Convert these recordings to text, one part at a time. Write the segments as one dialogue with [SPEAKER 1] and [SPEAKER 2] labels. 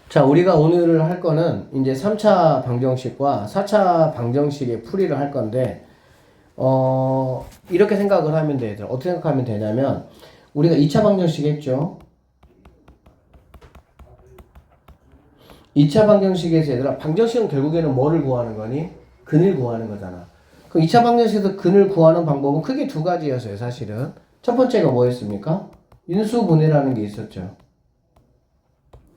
[SPEAKER 1] 자, 우리가 오늘 할 거는 이제 3차 방정식과 4차 방정식의 풀이를 할 건데, 이렇게 생각을 하면 돼요. 어떻게 생각하면 되냐면, 우리가 2차 방정식 했죠? 2차 방정식에서 얘들아, 방정식은 결국에는 뭐를 구하는 거니? 근을 구하는 거잖아. 그럼 2차 방정식에서 근을 구하는 방법은 크게 두 가지였어요, 사실은. 첫 번째가 뭐였습니까? 인수분해라는 게 있었죠.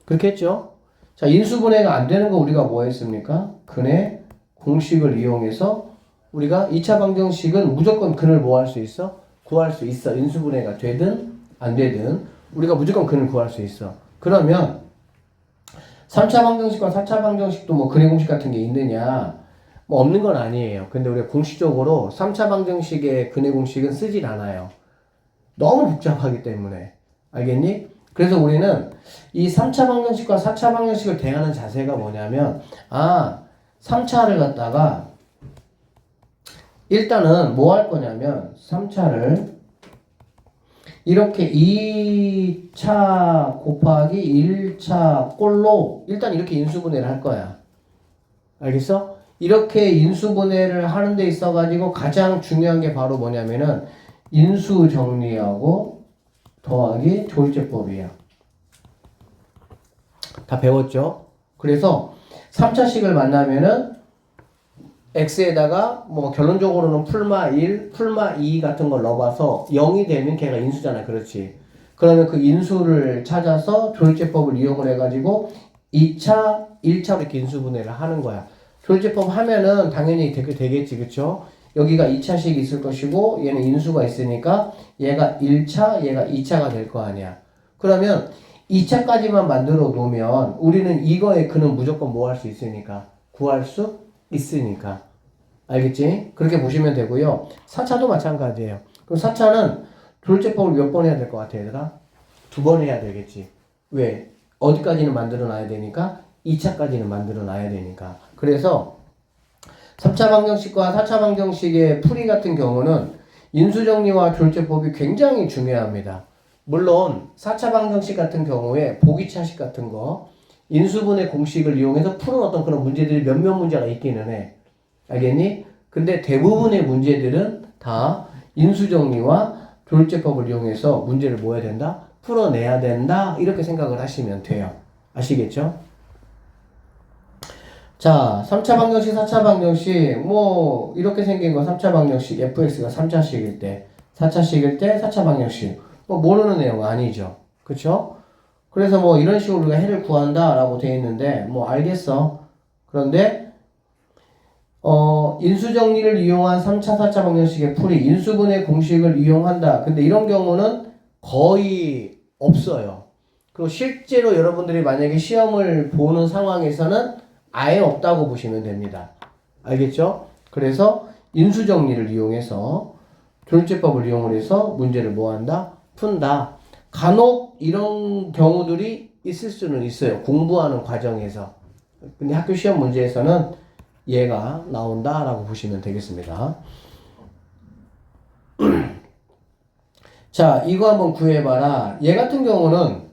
[SPEAKER 1] 그렇게 했죠? 자, 인수분해가 안 되는 거 우리가 뭐 했습니까? 근의 공식을 이용해서 우리가 2차 방정식은 무조건 근을 뭐 할 수 있어? 구할 수 있어. 인수분해가 되든 안 되든 우리가 무조건 근을 구할 수 있어. 그러면 3차 방정식과 4차 방정식도 뭐 근의 공식 같은 게 있느냐? 뭐 없는 건 아니에요. 근데 우리가 공식적으로 3차 방정식의 근의 공식은 쓰질 않아요. 너무 복잡하기 때문에. 알겠니? 그래서 우리는 이 3차 방정식과 4차 방정식을 대하는 자세가 뭐냐면, 3차를 갖다가 일단은 뭐 할 거냐면 3차를 이렇게 2차 곱하기 1차 꼴로 일단 이렇게 인수분해를 할 거야. 알겠어? 이렇게 인수분해를 하는 데 있어 가지고 가장 중요한 게 바로 뭐냐면은 인수 정리하고 더하기 조일제법이야. 다 배웠죠? 그래서 3차식을 만나면은 x에다가 뭐 결론적으로는 풀마 1, 풀마 2 같은 걸 넣어봐서 0이 되면 걔가 인수잖아. 그렇지? 그러면 그 인수를 찾아서 조일제법을 이용을 해가지고 2차, 1차로 이렇게 인수분해를 하는 거야. 조일제법 하면은 당연히 되겠지. 그쵸? 여기가 2차식이 있을 것이고 얘는 인수가 있으니까 얘가 1차, 얘가 2차가 될 거 아니야. 그러면 2차까지만 만들어 놓으면 우리는 이거의 근은 무조건 뭐 할 수 있으니까 구할 수 있으니까. 알겠지? 그렇게 보시면 되고요. 4차도 마찬가지예요. 그럼 4차는 조일제법을 몇 번 해야 될 것 같아, 얘들아? 2번 해야 되겠지. 왜? 어디까지는 만들어 놔야 되니까? 2차까지는 만들어 놔야 되니까. 그래서 3차 방정식과 4차 방정식의 풀이 같은 경우는 인수정리와 조일제법이 굉장히 중요합니다. 물론 4차 방정식 같은 경우에 보기차식 같은 거 인수분해 공식을 이용해서 푸는 어떤 그런 문제들이 몇몇 문제가 있기는 해. 알겠니? 근데 대부분의 문제들은 다 인수정리와 조일제법을 이용해서 문제를 뭐 해야 된다? 풀어내야 된다. 이렇게 생각을 하시면 돼요. 아시겠죠? 자, 3차 방정식, 4차 방정식, 뭐, 이렇게 생긴 거 3차 방정식, fx가 3차식일 때, 4차식일 때, 4차 방정식. 뭐, 모르는 내용 아니죠. 그쵸? 그래서 뭐, 이런 식으로 우리가 해를 구한다, 라고 돼 있는데, 뭐, 알겠어. 그런데, 인수정리를 이용한 3차, 4차 방정식의 풀이, 인수분해 공식을 이용한다. 근데 이런 경우는 거의 없어요. 그리고 실제로 여러분들이 만약에 시험을 보는 상황에서는 아예 없다고 보시면 됩니다. 알겠죠? 그래서 인수정리를 이용해서 조일제법을 이용을 해서 문제를 뭐한다? 푼다. 간혹 이런 경우들이 있을 수는 있어요. 공부하는 과정에서. 근데 학교 시험 문제에서는 얘가 나온다라고 보시면 되겠습니다. 자, 이거 한번 구해봐라. 얘 같은 경우는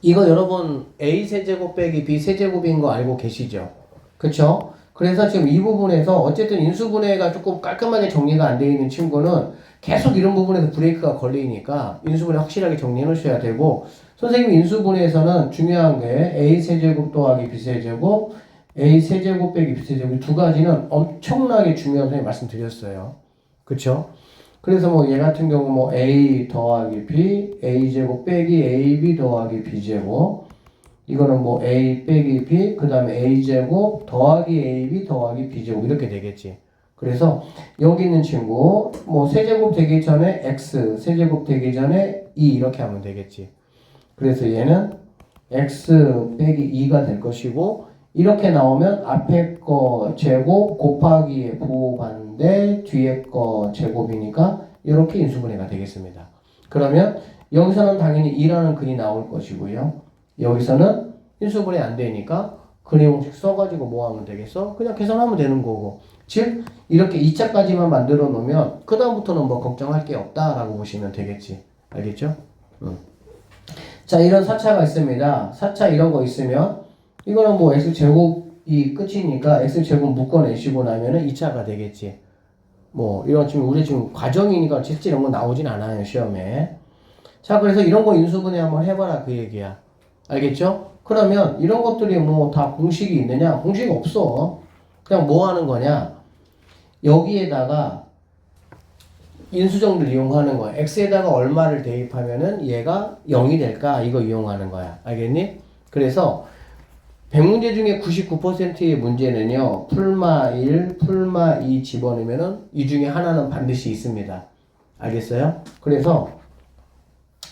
[SPEAKER 1] 이거 여러분 a세제곱 빼기 b세제곱인 거 알고 계시죠? 그쵸? 그래서 지금 이 부분에서 어쨌든 인수분해가 조금 깔끔하게 정리가 안 되어 있는 친구는 계속 이런 부분에서 브레이크가 걸리니까 인수분해 확실하게 정리해 놓으셔야 되고, 선생님 인수분해에서는 중요한 게 a세제곱 더하기 b세제곱, a세제곱 빼기 b세제곱 두 가지는 엄청나게 중요한 선생님 말씀드렸어요. 그쵸? 그래서 뭐 얘 같은 경우 뭐 a 더하기 b, a제곱 빼기 ab 더하기 b제곱, 이거는 뭐 a 빼기 b, 그 다음에 a제곱 더하기 ab 더하기 b제곱 이렇게 되겠지. 그래서 여기 있는 친구 뭐 세제곱 되기 전에 x, 세제곱 되기 전에 2 이렇게 하면 되겠지. 그래서 얘는 x 빼기 2가 될 것이고, 이렇게 나오면 앞에 거 제곱 곱하기에 부호반대 뒤에 거 제곱이니까 이렇게 인수분해가 되겠습니다. 그러면 여기서는 당연히 2라는 근이 나올 것이고요. 여기서는 인수분해 안 되니까 근의 공식 써가지고 뭐 하면 되겠어? 그냥 계산하면 되는 거고. 즉 이렇게 2차까지만 만들어 놓으면 그 다음부터는 뭐 걱정할 게 없다라고 보시면 되겠지. 알겠죠? 자, 이런 4차가 있습니다. 4차 이런 거 있으면 이거는 뭐 x제곱이 끝이니까 x제곱 묶어내시고 나면은 2차가 되겠지. 뭐 이런 지금 우리 지금 과정이니까 실제 이런 거 나오진 않아요, 시험에. 자, 그래서 이런 거 인수분해 한번 해봐라 그 얘기야. 알겠죠? 그러면 이런 것들이 뭐 다 공식이 있느냐? 공식 없어. 그냥 뭐 하는 거냐? 여기에다가 인수정리를 이용하는 거야. x에다가 얼마를 대입하면은 얘가 0이 될까? 이거 이용하는 거야. 알겠니? 그래서 100문제 중에 99%의 문제는요. 풀마 1, 풀마 2 집어넣으면은 이 중에 하나는 반드시 있습니다. 알겠어요? 그래서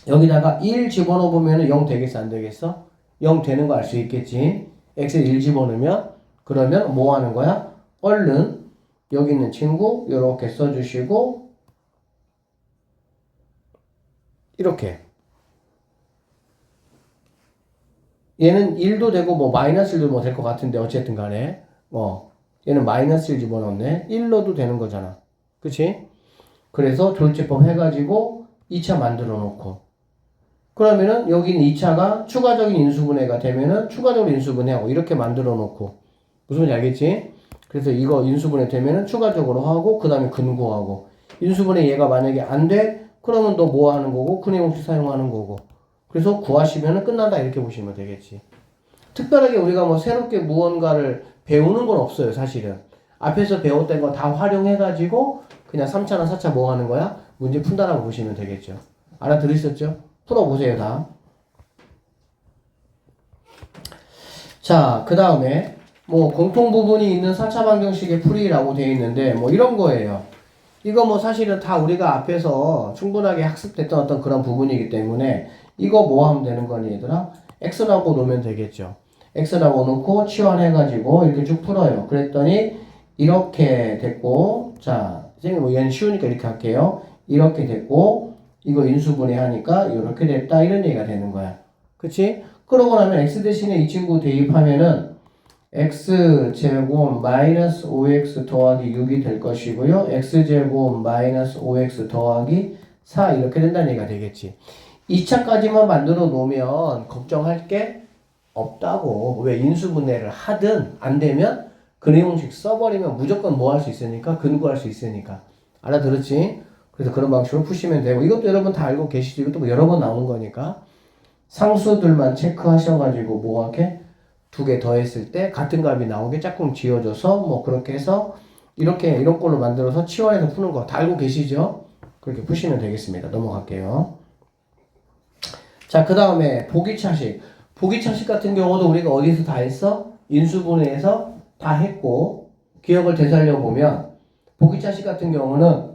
[SPEAKER 1] 여기다가 1 집어넣으면 0 되겠어? 안 되겠어? 0 되는 거 알 수 있겠지? x에 1 집어넣으면 그러면 뭐 하는 거야? 얼른 여기 있는 친구 이렇게 써주시고 이렇게 얘는 1도 되고 뭐 마이너스 1도 뭐 될 것 같은데 어쨌든 간에 얘는 마이너스 1 집어넣네. 1로도 되는 거잖아. 그치? 그래서 조율제법 해가지고 2차 만들어 놓고 그러면은 여기 있는 2차가 추가적인 인수분해가 되면은 추가적으로 인수분해하고 이렇게 만들어 놓고 무슨 말인지 알겠지? 그래서 이거 인수분해 되면은 추가적으로 하고 그 다음에 근거하고 인수분해 얘가 만약에 안 돼? 그러면 너 뭐 하는 거고? 근해 공식 사용하는 거고 그래서 구하시면은 끝난다 이렇게 보시면 되겠지. 특별하게 우리가 뭐 새롭게 무언가를 배우는 건 없어요 사실은. 앞에서 배웠던 거 다 활용해가지고 그냥 3차나 4차 뭐 하는 거야? 문제 푼다라고 보시면 되겠죠. 알아들으셨죠? 풀어보세요 다. 자, 그 다음에 뭐 공통 부분이 있는 4차 방정식의 풀이라고 되어 있는데 뭐 이런 거예요. 이거 뭐 사실은 다 우리가 앞에서 충분하게 학습됐던 어떤 그런 부분이기 때문에 이거 뭐 하면 되는 거니 얘들아? x라고 놓으면 되겠죠. x라고 놓고 치환해가지고 이렇게 쭉 풀어요. 그랬더니 이렇게 됐고 자 선생님 뭐 얘는 쉬우니까 이렇게 할게요. 이렇게 됐고 이거 인수분해 하니까 이렇게 됐다 이런 얘기가 되는 거야. 그치? 그러고 나면 x 대신에 이 친구 대입하면은 x제곱 마이너스 5x 더하기 6이 될 것이고요. x제곱 마이너스 5x 더하기 4 이렇게 된다는 얘기가 되겠지. 2차까지만 만들어 놓으면 걱정할 게 없다고. 왜 인수분해를 하든 안 되면 근해공식 써버리면 무조건 뭐 할 수 있으니까 근거할 수 있으니까. 알아들었지? 그래서 그런 방식으로 푸시면 되고 이것도 여러분 다 알고 계시죠? 이것도 뭐 여러 번 나오는 거니까 상수들만 체크하셔가지고 뭐하게 두 개 더했을 때 같은 값이 나오게 짝꿍 지어줘서 뭐 그렇게 해서 이렇게 이런 걸로 만들어서 치환해서 푸는 거 다 알고 계시죠? 그렇게 푸시면 되겠습니다. 넘어갈게요. 자, 그 다음에 보기차식. 보기차식 같은 경우도 우리가 어디서 다 했어? 인수분해에서 다 했고 기억을 되살려 보면 보기차식 같은 경우는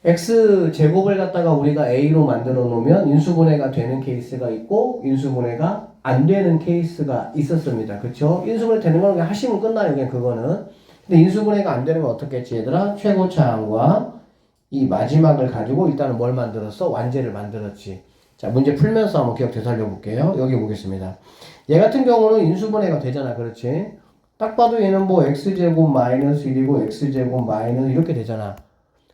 [SPEAKER 1] x제곱을 갖다가 우리가 a로 만들어 놓으면 인수분해가 되는 케이스가 있고 인수분해가 안 되는 케이스가 있었습니다. 그쵸? 인수분해 되는 거는 그냥 하시면 끝나요. 그냥 그거는. 근데 인수분해가 안 되는 건 어떻겠지 얘들아? 최고차항과 이 마지막을 가지고 일단은 뭘 만들었어? 완제를 만들었지. 자, 문제 풀면서 한번 기억 되살려 볼게요. 여기 보겠습니다. 얘 같은 경우는 인수분해가 되잖아. 그렇지? 딱 봐도 얘는 뭐 x제곱 마이너스 1이고 x제곱 마이너스 이렇게 되잖아.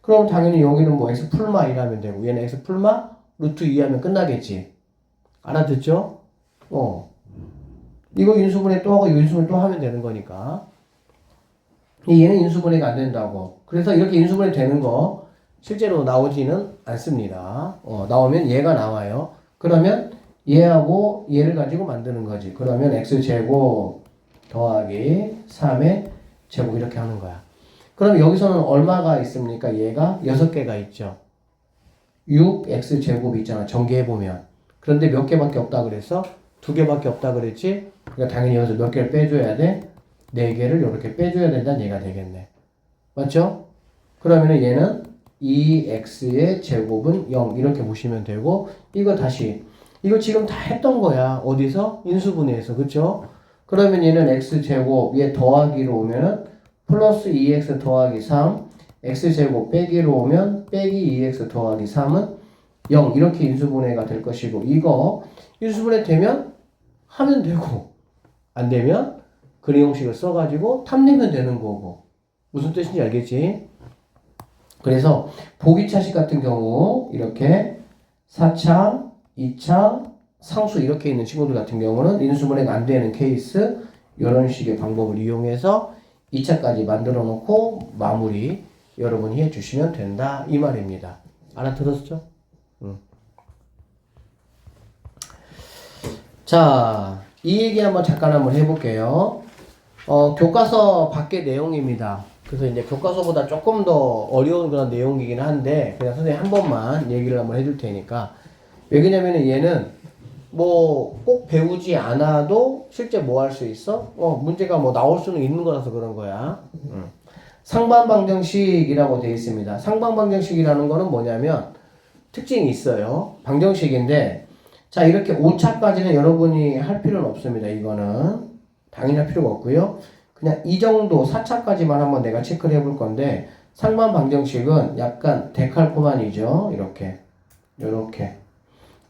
[SPEAKER 1] 그럼 당연히 여기는 뭐 x 풀마 1하면 되고 얘는 x 풀마 루트 2 하면 끝나겠지. 알아듣죠? 이거 인수분해 또 하고 인수분해 또 하면 되는 거니까. 얘는 인수분해가 안 된다고. 그래서 이렇게 인수분해 되는 거 실제로 나오지는 않습니다. 나오면 얘가 나와요. 그러면 얘하고 얘를 가지고 만드는 거지. 그러면 x제곱 더하기 3의 제곱 이렇게 하는 거야. 그럼 여기서는 얼마가 있습니까? 얘가 6개가 있죠. 6x제곱이 있잖아. 전개해보면. 그런데 몇 개밖에 없다 그랬어? 2개밖에 없다 그랬지? 그러니까 당연히 여기서 몇 개를 빼줘야 돼? 4개를 이렇게 빼줘야 된다는 얘기가 되겠네. 맞죠? 그러면 얘는 2x의 제곱은 0 이렇게 보시면 되고 이거 다시 이거 지금 다 했던 거야. 어디서? 인수분해에서. 그쵸? 그러면 얘는 x제곱 얘 더하기로 오면은 플러스 2x 더하기 3 x제곱 빼기로 오면 빼기 2x 더하기 3은 0 이렇게 인수분해가 될 것이고 이거 인수분해 되면 하면 되고 안 되면 근해 공식을 써가지고 탐내면 되는 거고 무슨 뜻인지 알겠지? 그래서 보기차식 같은 경우 이렇게 4차 2차 상수 이렇게 있는 친구들 같은 경우는 인수분해가 안 되는 케이스 이런 식의 방법을 이용해서 2차까지 만들어 놓고 마무리 여러분이 해주시면 된다 이 말입니다. 알아들었죠? 자, 이 얘기 잠깐 한번 해볼게요. 교과서 밖의 내용입니다. 그래서 이제 교과서보다 조금 더 어려운 그런 내용이긴 한데 그냥 선생님 한 번만 얘기를 한번 해줄 테니까 왜냐면은 얘는 뭐 꼭 배우지 않아도 실제 뭐 할 수 있어? 문제가 뭐 나올 수는 있는 거라서 그런 거야. 상반방정식이라고 되어 있습니다. 상반방정식이라는 거는 뭐냐면 특징이 있어요. 방정식인데 자 이렇게 5차까지는 여러분이 할 필요는 없습니다. 이거는 당연히 할 필요가 없고요. 그냥 이 정도 4차까지만 한번 내가 체크를 해볼 건데 상반방정식은 약간 데칼코마니죠. 이렇게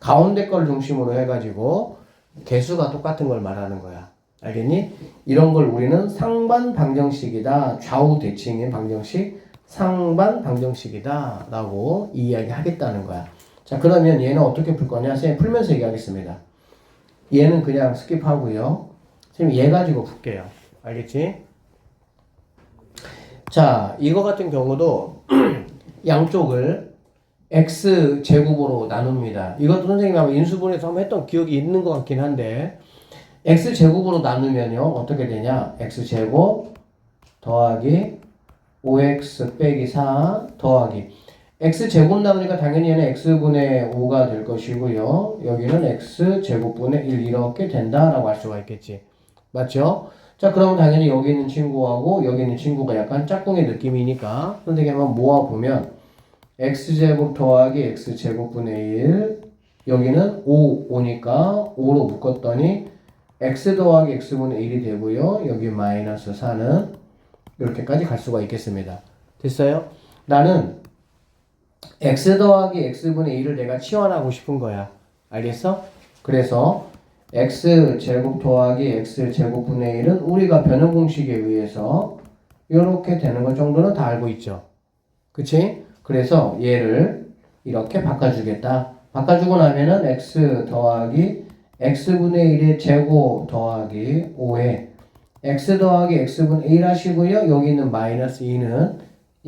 [SPEAKER 1] 가운데 걸 중심으로 해가지고 개수가 똑같은 걸 말하는 거야. 알겠니? 이런 걸 우리는 상반방정식이다. 좌우 대칭인 방정식 상반방정식이다 라고 이야기 하겠다는 거야. 자 그러면 얘는 어떻게 풀 거냐? 선생님 풀면서 얘기하겠습니다. 얘는 그냥 스킵하고요. 선생님 얘 가지고 풀게요. 알겠지? 자 이거 같은 경우도 양쪽을 x제곱으로 나눕니다. 이것도 선생님이 아마 인수분해에서 한번 했던 기억이 있는 것 같긴 한데 x제곱으로 나누면요 어떻게 되냐? x제곱 더하기 5x 빼기 4 더하기 x제곱 나누니까 당연히 얘는 x분의 5가 될 것이고요. 여기는 x제곱분의 1 이렇게 된다라고 할 수가 있겠지. 맞죠? 자 그러면 당연히 여기 있는 친구하고 여기 있는 친구가 약간 짝꿍의 느낌이니까 선생님이 한번 모아보면 x제곱 더하기 x제곱분의 1 여기는 5니까 5로 묶었더니 x 더하기 x분의 1이 되고요. 여기 마이너스 4는 이렇게까지 갈 수가 있겠습니다. 됐어요? 나는 x 더하기 x분의 1을 내가 치환하고 싶은 거야. 알겠어? 그래서 x제곱 더하기 x제곱분의 1은 우리가 변형 공식에 의해서 이렇게 되는 것 정도는 다 알고 있죠. 그치? 그래서 얘를 이렇게 바꿔주겠다. 바꿔주고 나면은 x 더하기 x분의 1의 제곱 더하기 5에 x 더하기 x분의 1 하시고요. 여기 있는 마이너스 2는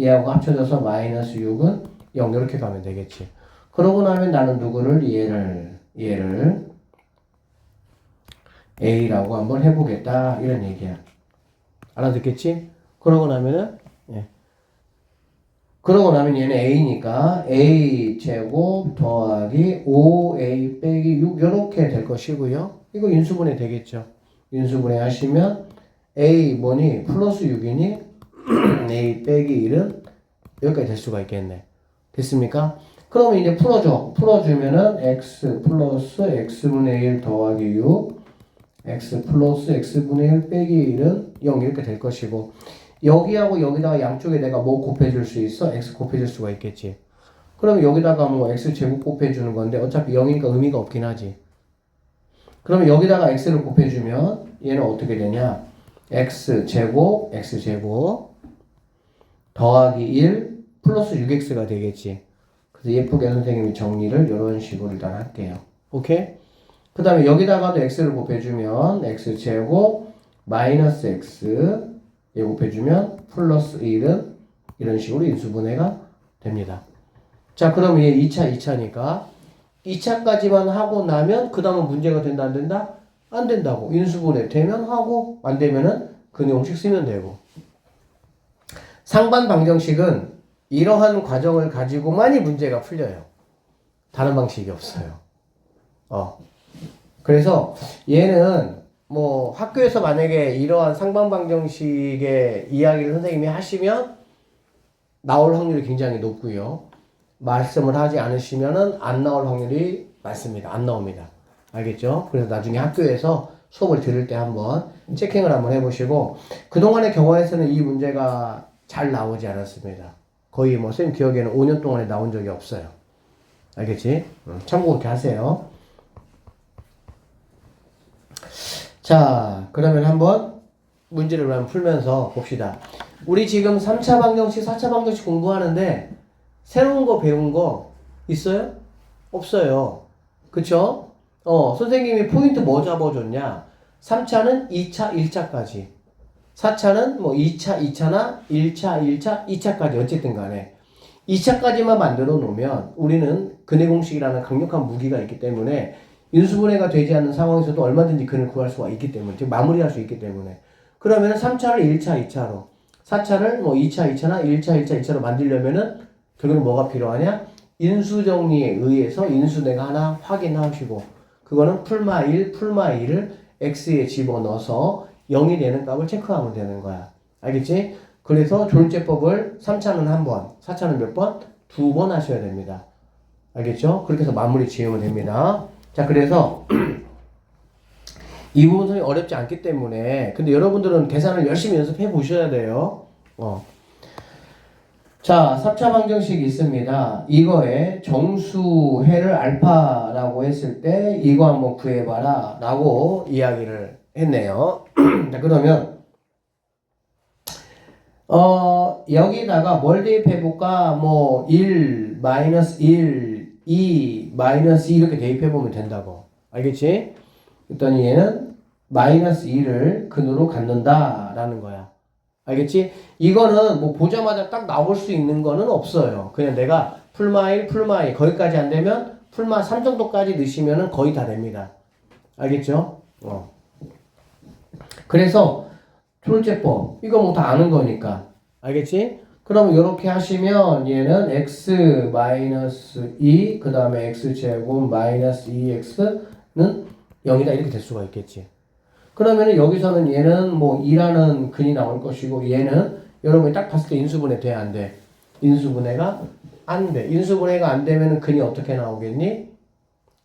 [SPEAKER 1] 얘하고 합쳐져서 마이너스 6은 0 이렇게 가면 되겠지. 그러고 나면 나는 누구를 얘를 a라고 한번 해보겠다 이런 얘기야. 알아듣겠지? 그러고 나면은 그러고 나면 얘는 a니까 a 제곱 더하기 5a 빼기 6 이렇게 될 것이고요. 이거 인수분해 되겠죠. 인수분해 하시면 a 뭐니 플러스 6이니 a 빼기 1은 여기까지 될 수가 있겠네. 됐습니까? 그러면 이제 풀어줘. 풀어주면은 x 플러스 x분의 1 더하기 6 x 플러스 x분의 1 빼기 1은 0 이렇게 될 것이고 여기하고 여기다가 양쪽에 내가 뭐 곱해줄 수 있어? x 곱해줄 수가 있겠지. 그러면 여기다가 뭐 x제곱 곱해주는 건데 어차피 0이니까 의미가 없긴 하지. 그러면 여기다가 x를 곱해주면 얘는 어떻게 되냐? x제곱 더하기 1 플러스 6x가 되겠지. 그래서 예쁘게 선생님이 정리를 이런 식으로 일단 할게요. 오케이? 그 다음에 여기다가도 x를 곱해주면 x제곱 마이너스 x 얘 곱해주면 플러스 1은 이런 식으로 인수분해가 됩니다. 자 그럼 얘 2차니까 2차까지만 하고 나면 그 다음은 문제가 된다 안 된다? 안 된다고. 인수분해 되면 하고 안 되면은 그 내용식 쓰면 되고. 상반 방정식은 이러한 과정을 가지고만이 문제가 풀려요. 다른 방식이 없어요. 그래서 얘는 뭐 학교에서 만약에 이러한 상반방정식의 이야기를 선생님이 하시면 나올 확률이 굉장히 높고요. 말씀을 하지 않으시면은 안 나올 확률이 많습니다. 안 나옵니다. 알겠죠? 그래서 나중에 학교에서 수업을 들을 때 한번 체킹을 한번 해보시고 그동안의 경우에서는 이 문제가 잘 나오지 않았습니다. 거의 뭐 선생님 기억에는 5년 동안에 나온 적이 없어요. 알겠지? 참고 그렇게 하세요. 자, 그러면 한번 문제를 한번 풀면서 봅시다. 우리 지금 3차 방정식, 4차 방정식 공부하는데 새로운 거 배운 거 있어요? 없어요. 그쵸? 선생님이 포인트 뭐 잡아줬냐? 3차는 2차, 1차까지. 4차는 뭐 2차, 2차나 1차, 1차, 2차까지 어쨌든 간에 2차까지만 만들어 놓으면 우리는 근해 공식이라는 강력한 무기가 있기 때문에 인수분해가 되지 않는 상황에서도 얼마든지 근을 구할 수가 있기 때문에 즉 마무리할 수 있기 때문에 그러면 3차를 1차, 2차로 4차를 뭐 2차, 2차나 1차, 1차, 2차로 만들려면은 결국은 뭐가 필요하냐? 인수정리에 의해서 인수분해가 하나 확인하시고 그거는 풀마 1, 풀마 2를 x에 집어넣어서 0이 되는 값을 체크하면 되는 거야. 알겠지? 그래서 존재법을 3차는 한 번, 4차는 몇 번? 2번 하셔야 됩니다. 알겠죠? 그렇게 해서 마무리 지으면 됩니다. 자, 그래서 이 부분이 어렵지 않기 때문에 근데 여러분들은 계산을 열심히 연습해 보셔야 돼요. 자, 3차 방정식이 있습니다. 이거에 정수해를 알파라고 했을 때 이거 한번 구해봐라 라고 이야기를 했네요. 자, 그러면 여기다가 뭘 대입해볼까? 뭐 1, 마이너스 1, 2, 마이너스 2 이렇게 대입해보면 된다고. 알겠지? 그랬더니 얘는 마이너스 2를 근으로 갖는다 라는 거야. 알겠지? 이거는 뭐 보자마자 딱 나올 수 있는 거는 없어요. 그냥 내가 풀마 1, 풀마 2 거기까지 안 되면 풀마 3 정도까지 넣으시면은 거의 다 됩니다. 알겠죠? 그래서 졸제법 이거 뭐 다 아는 거니까 알겠지? 그럼 이렇게 하시면 얘는 x 마이너스 2 그 다음에 x제곱 마이너스 2x는 0이다 이렇게 될 수가 있겠지. 그러면은 여기서는 얘는 뭐 2라는 근이 나올 것이고 얘는 여러분이 딱 봤을 때 인수분해 돼 안 돼? 인수분해가 안 돼. 인수분해가 안 되면은 근이 어떻게 나오겠니?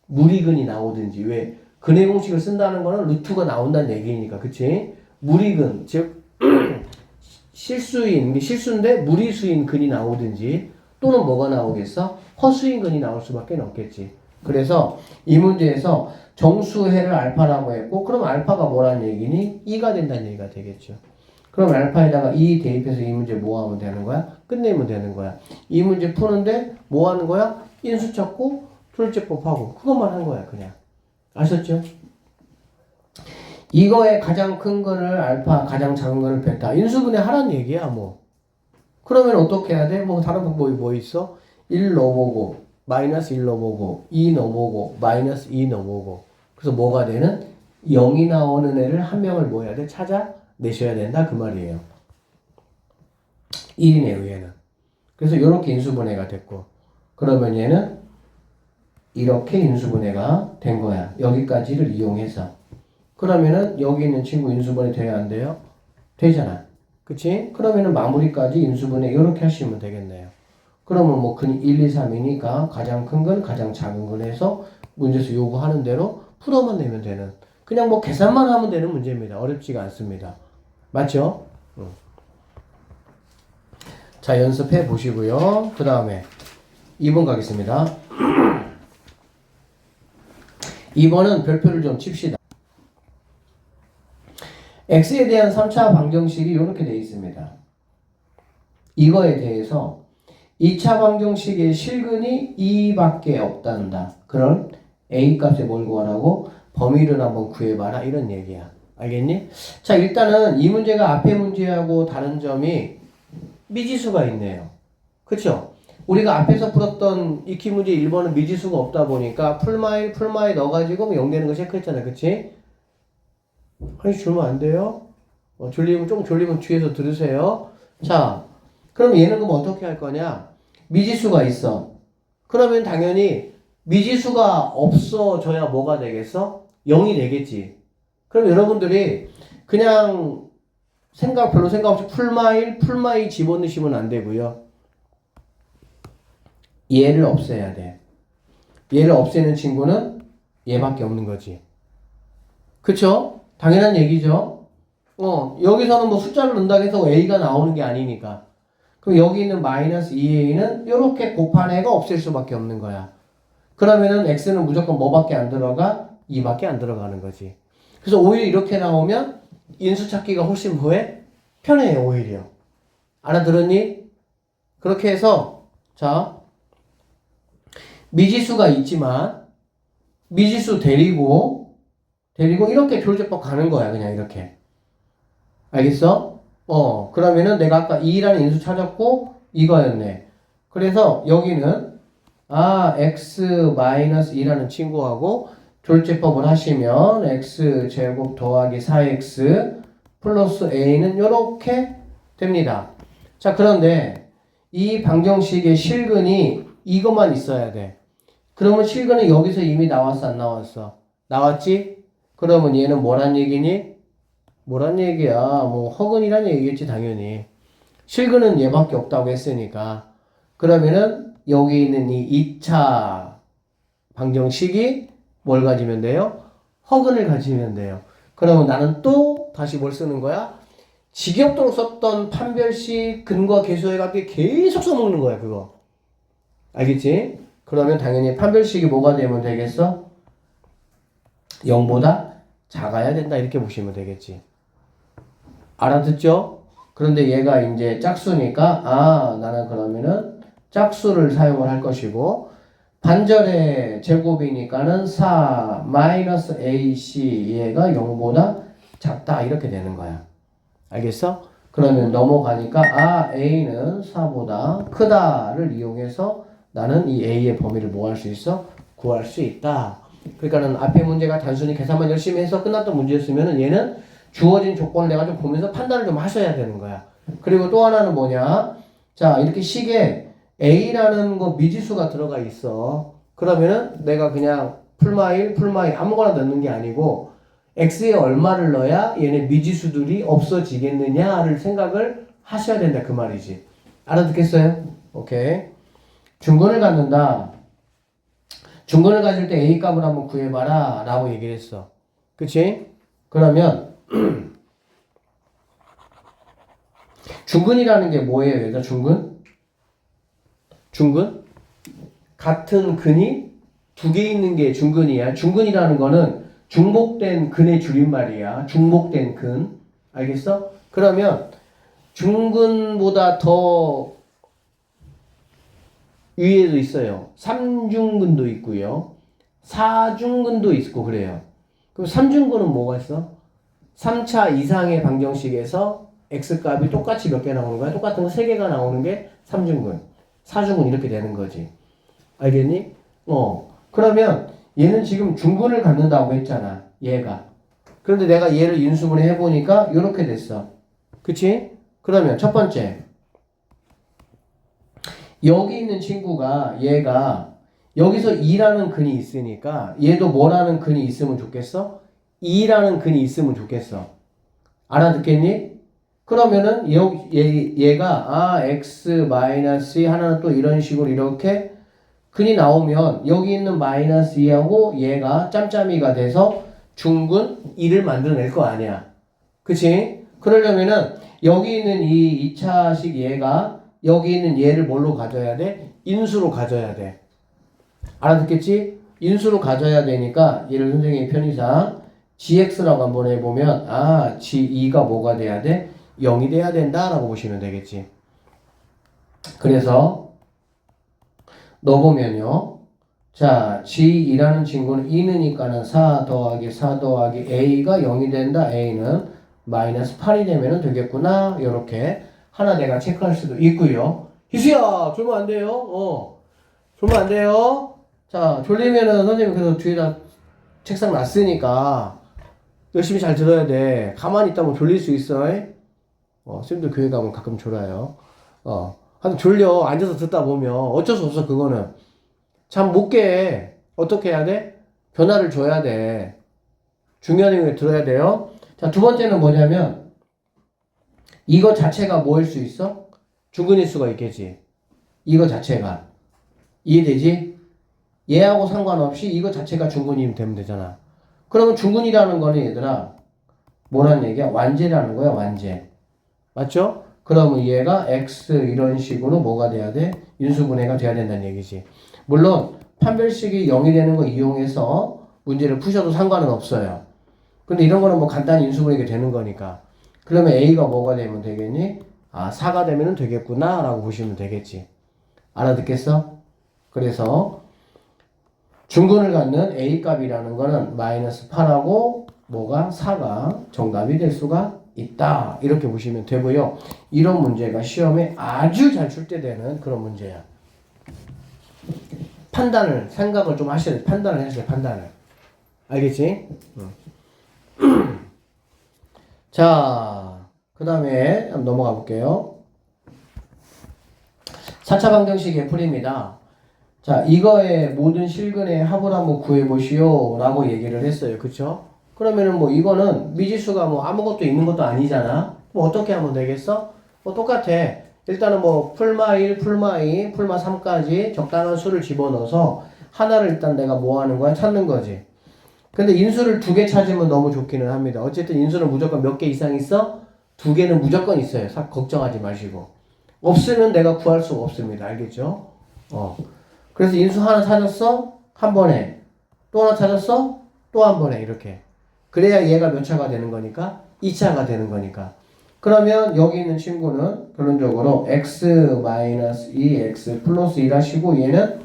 [SPEAKER 1] 무리근이 나오든지 왜? 근의 공식을 쓴다는 거는 루트가 나온다는 얘기니까 그치? 무리근 즉 실수인데 무리수인 근이 나오든지 또는 뭐가 나오겠어? 허수인 근이 나올 수밖에 없겠지. 그래서 이 문제에서 정수해를 알파라고 했고 그럼 알파가 뭐라는 얘기니? 2가 된다는 얘기가 되겠죠. 그럼 알파에다가 2 대입해서 이 문제 뭐 하면 되는 거야? 끝내면 되는 거야. 이 문제 푸는데 뭐 하는 거야? 인수 찾고 출제법하고 그것만 한 거야 그냥. 아셨죠? 이거의 가장 큰 거를 알파, 가장 작은 거를 베타. 인수분해 하라는 얘기야, 뭐. 그러면 어떻게 해야 돼? 뭐, 다른 방법이 뭐 있어? 1 넣어보고, 마이너스 1 넣어보고, 2 넣어보고, 마이너스 2 넣어보고. 그래서 뭐가 되는? 0이 나오는 애를 한 명을 뭐 해야 돼? 찾아내셔야 된다. 그 말이에요. 1인의 얘는. 그래서 이렇게 인수분해가 됐고. 그러면 얘는 이렇게 인수분해가 된 거야. 여기까지를 이용해서. 그러면은 여기 있는 친구 인수분해 돼야 안 돼요? 되잖아. 그치? 그러면은 마무리까지 인수분해 이렇게 하시면 되겠네요. 그러면 뭐 근 1, 2, 3이니까 가장 큰 건 가장 작은 건 해서 문제에서 요구하는 대로 풀어만 내면 되는 그냥 뭐 계산만 하면 되는 문제입니다. 어렵지가 않습니다. 맞죠? 자, 연습해 보시고요. 그 다음에 2번 가겠습니다. 2번은 별표를 좀 칩시다. x에 대한 3차 방정식이 이렇게 되어 있습니다. 이거에 대해서 2차 방정식의 실근이 2밖에 없단다. 그런 a 값에 뭘 구하라고? 범위를 한번 구해봐라 이런 얘기야. 알겠니? 자, 일단은 이 문제가 앞에 문제하고 다른 점이 미지수가 있네요. 그쵸? 우리가 앞에서 풀었던 익히 문제 1번은 미지수가 없다 보니까 풀마일 넣어가지고 0 되는 거 체크했잖아. 그치? 아니, 줄면 안 돼요? 조금 졸리면 뒤에서 들으세요. 자, 그럼 얘는 그럼 어떻게 할 거냐? 미지수가 있어. 그러면 당연히 미지수가 없어져야 뭐가 되겠어? 0이 되겠지. 그럼 여러분들이 그냥 별로 생각 없이 풀마일 집어넣으시면 안 되고요. 얘를 없애야 돼. 얘를 없애는 친구는 얘밖에 없는 거지. 그쵸? 당연한 얘기죠. 여기서는 뭐 숫자를 넣는다고 해서 a가 나오는 게 아니니까. 그럼 여기 있는 마이너스 2a는 이렇게 곱한 애가 없을 수밖에 없는 거야. 그러면은 x는 무조건 뭐밖에 안 들어가? 2밖에 안 들어가는 거지. 그래서 오히려 이렇게 나오면 인수 찾기가 훨씬 뭐해? 편해요, 오히려. 알아들었니? 그렇게 해서 자, 미지수가 있지만 미지수 데리고 이렇게 조제법 가는 거야. 그냥 이렇게. 알겠어? 그러면은 내가 아까 2라는 인수 찾았고 이거였네. 그래서 여기는 x-2라는 친구하고 졸제법을 하시면 x제곱 더하기 4x 플러스 a는 이렇게 됩니다. 자, 그런데 이 방정식의 실근이 이것만 있어야 돼. 그러면 실근은 여기서 이미 나왔어, 안 나왔어? 나왔지? 그러면 얘는 뭐란 얘기니? 뭐란 얘기야? 뭐 허근이란 얘기겠지, 당연히. 실근은 얘밖에 없다고 했으니까. 그러면은 여기 있는 이 2차 방정식이 뭘 가지면 돼요? 허근을 가지면 돼요. 그러면 나는 또 다시 뭘 쓰는 거야? 직역도로 썼던 판별식 근과 계수해갖고 계속 써먹는 거야, 그거. 알겠지? 그러면 당연히 판별식이 뭐가 되면 되겠어? 0보다 작아야 된다, 이렇게 보시면 되겠지. 알아듣죠? 그런데 얘가 이제 짝수니까, 나는 그러면은 짝수를 사용을 할 것이고, 반절의 제곱이니까는 4 마이너스 AC 얘가 0보다 작다, 이렇게 되는 거야. 알겠어? 그러면 넘어가니까 A는 4보다 크다를 이용해서 나는 이 A의 범위를 뭐 할 수 있어? 구할 수 있다. 그러니까는 앞에 문제가 단순히 계산만 열심히 해서 끝났던 문제였으면은 얘는 주어진 조건을 내가 좀 보면서 판단을 좀 하셔야 되는 거야. 그리고 또 하나는 뭐냐? 자, 이렇게 식에 A라는 거 미지수가 들어가 있어. 그러면은 내가 그냥 풀마일 아무거나 넣는 게 아니고 X에 얼마를 넣어야 얘네 미지수들이 없어지겠느냐를 생각을 하셔야 된다, 그 말이지. 알아듣겠어요? 오케이. 중근을 갖는다. 중근을 가질 때 A 값을 한번 구해봐라 라고 얘기를 했어. 그치? 그러면 중근이라는 게 뭐예요, 얘가? 중근? 같은 근이 두 개 있는 게 중근이야. 중근이라는 거는 중복된 근의 줄임말이야. 중복된 근. 알겠어? 그러면 중근보다 더 위에도 있어요. 3중근도 있고요. 4중근도 있고 그래요. 그럼 3중근은 뭐가 있어? 3차 이상의 방정식에서 x값이 똑같이 몇 개 나오는 거야? 똑같은 거 3개가 나오는 게 3중근. 4중근 이렇게 되는 거지. 알겠니? 그러면 얘는 지금 중근을 갖는다고 했잖아. 얘가. 그런데 내가 얘를 인수분해 해보니까 이렇게 됐어. 그치? 그러면 첫 번째. 여기 있는 친구가 얘가 여기서 2라는 근이 있으니까 얘도 뭐라는 근이 있으면 좋겠어? 2라는 근이 있으면 좋겠어. 알아듣겠니? 그러면은 얘가 x 마이너스 하나는 또 이런 식으로 이렇게 근이 나오면 여기 있는 마이너스 2하고 얘가 짬짬이가 돼서 중근 2를 만들어낼 거 아니야. 그치? 그러려면은 여기 있는 이 2차식 얘가 여기 있는 얘를 뭘로 가져야 돼? 인수로 가져야 돼. 알아듣겠지? 인수로 가져야 되니까 얘를 선생님의 편의상 gx라고 한번 해보면 g2가 뭐가 돼야 돼? 0이 돼야 된다라고 보시면 되겠지. 그래서 넣어보면요. 자, G2라는 친구는 2느니까는 4 더하기 4 더하기 A가 0이 된다. A는 마이너스 8이 되면 되겠구나. 이렇게 하나 내가 체크할 수도 있고요. 희수야, 졸면 안 돼요. 졸면 안 돼요. 자, 졸리면은 선생님 그래서 뒤에다 책상 놨으니까 열심히 잘 들어야 돼. 가만히 있다면 졸릴 수 있어. 쌤도 교회 가면 가끔 졸아요. 하여튼 졸려. 앉아서 듣다 보면 어쩔 수 없어, 그거는. 잠 못 깨. 어떻게 해야 돼? 변화를 줘야 돼. 중요한 얘기 들어야 돼요. 자, 두 번째는 뭐냐면 이거 자체가 뭐일 수 있어? 중근일 수가 있겠지. 이거 자체가. 이해되지? 얘하고 상관없이 이거 자체가 중근이면 되면 되잖아. 그러면 중근이라는 거는 얘들아 뭐라는 얘기야? 완제라는 거야, 완제. 맞죠? 그러면 얘가 x 이런 식으로 뭐가 돼야 돼? 인수분해가 돼야 된다는 얘기지. 물론 판별식이 0이 되는 거 이용해서 문제를 푸셔도 상관은 없어요. 근데 이런 거는 뭐 간단히 인수분해가 되는 거니까. 그러면 a가 뭐가 되면 되겠니? 4가 되면 되겠구나 라고 보시면 되겠지. 알아듣겠어? 그래서 중근을 갖는 A 값이라는 거는 마이너스 8하고 뭐가 4가 정답이 될 수가 있다. 이렇게 보시면 되고요. 이런 문제가 시험에 아주 잘 출제되는 그런 문제야. 생각을 좀 하셔야 돼. 판단을 해주세요. 판단을. 알겠지? 자, 그 다음에 한번 넘어가 볼게요. 4차 방정식의 풀이입니다. 자, 이거의 모든 실근의 합을 한번 구해보시오 라고 얘기를 했어요. 그쵸? 그러면은 뭐 이거는 미지수가 뭐 아무것도 있는 것도 아니잖아. 뭐 어떻게 하면 되겠어? 뭐 똑같아. 일단은 뭐 풀마 1, 풀마 2, 풀마 3까지 적당한 수를 집어넣어서 하나를 일단 내가 뭐 하는 거야? 찾는 거지. 근데 인수를 2개 찾으면 너무 좋기는 합니다. 어쨌든 인수는 무조건 몇 개 이상 있어? 2개는 무조건 있어요. 걱정하지 마시고. 없으면 내가 구할 수가 없습니다. 알겠죠? 그래서 인수 하나 찾았어? 한 번에. 또 하나 찾았어? 또 한 번에. 이렇게. 그래야 얘가 몇 차가 되는 거니까? 2차가 되는 거니까. 그러면 여기 있는 친구는 결론적으로 x-2, x 플러스 1 하시고 얘는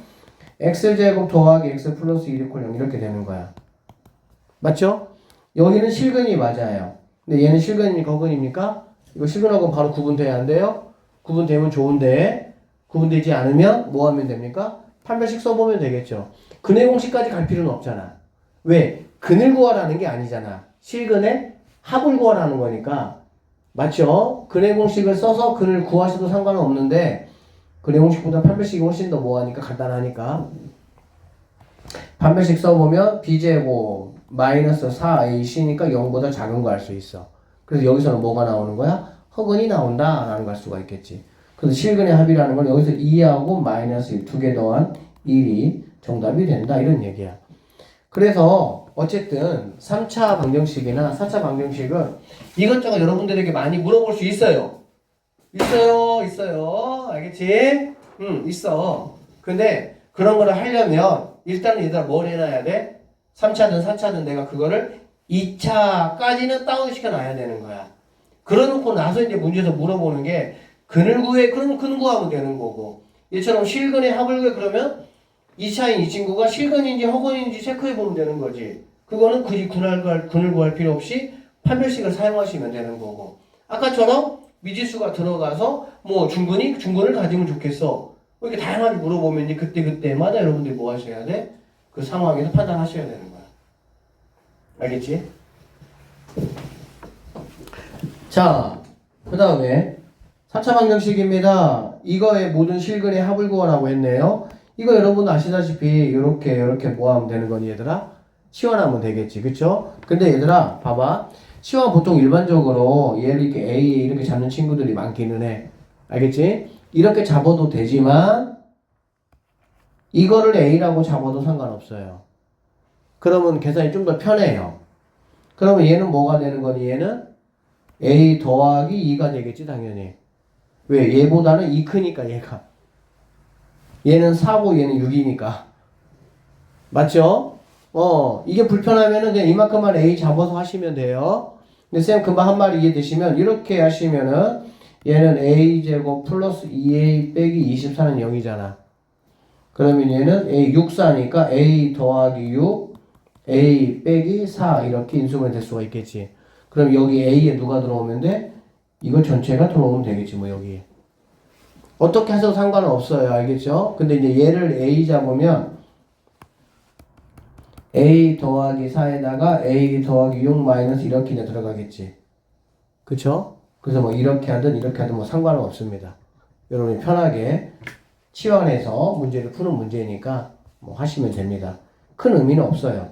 [SPEAKER 1] x제곱 더하기 x 플러스 1 이퀄 0 이렇게 되는 거야. 맞죠? 여기는 실근이 맞아요. 근데 얘는 실근입니까? 허근입니까? 이거 실근하고는 바로 구분돼야 한대요. 구분되면 좋은데 구분되지 않으면 뭐 하면 됩니까? 판별식 써보면 되겠죠. 근의 공식까지 갈 필요는 없잖아. 왜? 근을 구하라는 게 아니잖아. 실근의 합을 구하라는 거니까. 맞죠? 근의 공식을 써서 근을 구하셔도 상관은 없는데 근의 공식보다 판별식이 훨씬 더 뭐하니까 간단하니까. 판별식 써보면 b제곱 마이너스 4ac니까 0보다 작은 거 알 수 있어. 그래서 여기서는 뭐가 나오는 거야? 허근이 나온다 라는 걸 알 수가 있겠지. 그래서 실근의 합이라는 건 여기서 2하고 마이너스 1 두 개 더한 1이 정답이 된다 이런 얘기야. 그래서 어쨌든 3차 방정식이나 4차 방정식은 이것저것 여러분들에게 많이 물어볼 수 있어요. 있어요. 알겠지? 있어. 근데 그런 거를 하려면 일단은 얘들아 뭘 해놔야 돼? 3차든 4차든 내가 그거를 2차까지는 다운시켜 놔야 되는 거야. 그러놓고 나서 이제 문제에서 물어보는 게 근을 구해. 그러면 근 구하면 되는 거고. 얘처럼 실근의 합을 구해. 그러면 2차인 이 친구가 실근인지 허근인지 체크해 보면 되는 거지. 그거는 굳이 근을 구할 필요 없이 판별식을 사용하시면 되는 거고. 아까처럼 미지수가 들어가서 뭐 중근을 가지면 좋겠어. 이렇게 다양하게 물어보면 이제 그때마다 여러분들이 뭐 하셔야 돼? 그 상황에서 판단하셔야 되는 거야. 알겠지? 자, 그 다음에 4차 방정식입니다. 이거의 모든 실근의 합을 구하라고 했네요. 이거 여러분 아시다시피 이렇게 뭐 하면 되는 거니 얘들아? 치환하면 되겠지. 그쵸? 근데 얘들아 봐봐. 치환 보통 일반적으로 얘를 이렇게 A 이렇게 잡는 친구들이 많기는 해. 알겠지? 이렇게 잡아도 되지만 이거를 A라고 잡아도 상관없어요. 그러면 계산이 좀 더 편해요. 그러면 얘는 뭐가 되는 거니? 얘는 A 더하기 2가 되겠지 당연히. 왜? 얘보다는 2 크니까 얘가. 얘는 4고 얘는 6이니까. 맞죠? 이게 불편하면은 그냥 이만큼만 A 잡아서 하시면 돼요. 근데 쌤 금방 한 말이 이해되시면 이렇게 하시면은 얘는 A제곱 플러스 2A 빼기 24는 0이잖아. 그러면 얘는 A 64니까 A 더하기 6 A 빼기 4 이렇게 인수분해 될 수가 있겠지. 그럼 여기 A에 누가 들어오면 돼? 이거 전체가 들어오면 되겠지 뭐 여기. 어떻게 해서 상관은 없어요. 알겠죠? 근데 이제 얘를 A 잡으면 A 더하기 4에다가 A 더하기 6 마이너스 이렇게 이제 들어가겠지. 그쵸? 그래서 뭐 이렇게 하든 뭐 상관은 없습니다. 여러분이 편하게 치환해서 문제를 푸는 문제니까 뭐 하시면 됩니다. 큰 의미는 없어요.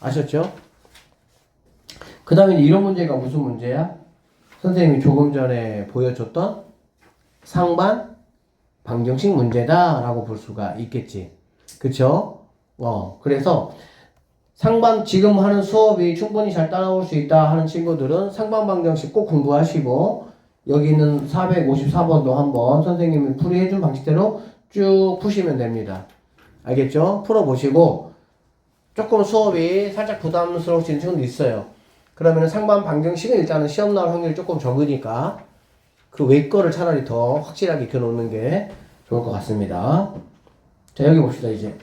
[SPEAKER 1] 아셨죠? 그 다음에 이런 문제가 무슨 문제야? 선생님이 조금 전에 보여줬던 상반 방정식 문제다 라고 볼 수가 있겠지. 그쵸? 그래서 지금 하는 수업이 충분히 잘 따라올 수 있다 하는 친구들은 상반 방정식 꼭 공부하시고 여기 있는 454번도 한번 선생님이 풀이해준 방식대로 쭉 푸시면 됩니다. 알겠죠? 풀어보시고 조금 수업이 살짝 부담스러우신 친구도 있어요. 그러면 상반 방정식은 일단은 시험 나올 확률이 조금 적으니까 그 외 거를 차라리 더 확실하게 익혀놓는 게 좋을 것 같습니다. 자, 여기 봅시다, 이제.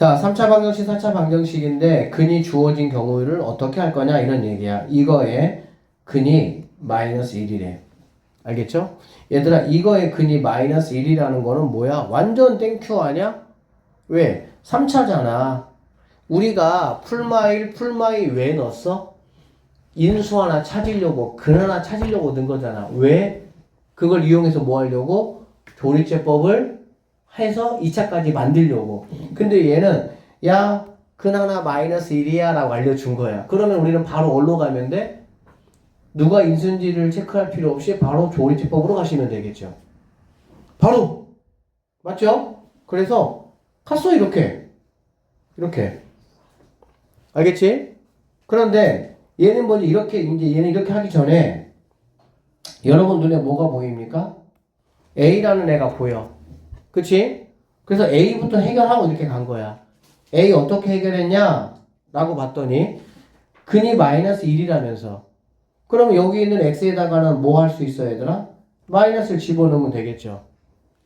[SPEAKER 1] 자, 3차 방정식, 4차 방정식인데 근이 주어진 경우를 어떻게 할 거냐 이런 얘기야. 이거에 근이 마이너스 1이래. 알겠죠? 얘들아, 이거의 근이 마이너스 1이라는 거는 뭐야? 완전 땡큐 아니야? 왜? 3차잖아. 우리가 풀마이 왜 넣었어? 인수 하나 찾으려고, 근 하나 찾으려고 넣은 거잖아. 왜? 그걸 이용해서 뭐 하려고? 조리제법을 해서 2차까지 만들려고. 근데 얘는 야, 근 하나 마이너스 1이야 라고 알려준 거야. 그러면 우리는 바로 어디로 가면 돼? 누가 인수인지를 체크할 필요 없이 바로 조리제법으로 가시면 되겠죠. 바로! 맞죠? 그래서 갔어 이렇게. 알겠지? 그런데 얘는 뭐지? 얘는 이렇게 하기 전에 여러분 눈에 뭐가 보입니까? A라는 애가 보여. 그치? 그래서 A부터 해결하고 이렇게 간 거야. A 어떻게 해결했냐? 라고 봤더니 근이 마이너스 1이라면서 그럼 여기 있는 X에다가는 뭐 할 수 있어 얘들아? 마이너스를 집어넣으면 되겠죠.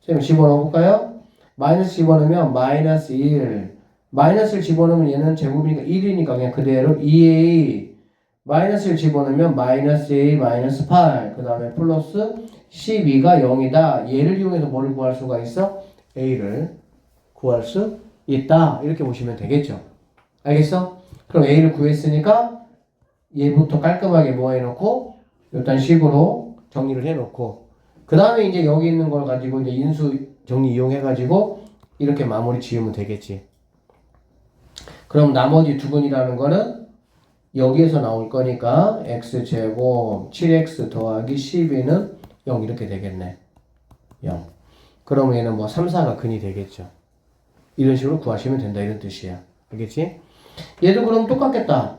[SPEAKER 1] 지금 집어넣어볼까요? 마이너스 집어넣으면 마이너스 1 마이너스를 집어넣으면 얘는 제곱이니까 1이니까 그냥 그대로 2A 마이너스를 집어넣으면 마이너스 A 마이너스 8 그 다음에 플러스 12가 0이다. 얘를 이용해서 뭐를 구할 수가 있어? A를 구할 수 있다. 이렇게 보시면 되겠죠. 알겠어? 그럼 A를 구했으니까 얘부터 깔끔하게 뭐 해놓고 일단 식으로 정리를 해놓고 그 다음에 이제 여기 있는 걸 가지고 이제 인수 정리 이용해가지고 이렇게 마무리 지으면 되겠지. 그럼 나머지 두근이라는 거는 여기에서 나올 거니까 x제곱 7x 더하기 12는 0 이렇게 되겠네. 0. 그러면 얘는 뭐 3, 4가 근이 되겠죠. 이런 식으로 구하시면 된다 이런 뜻이야. 알겠지? 얘도 그럼 똑같겠다.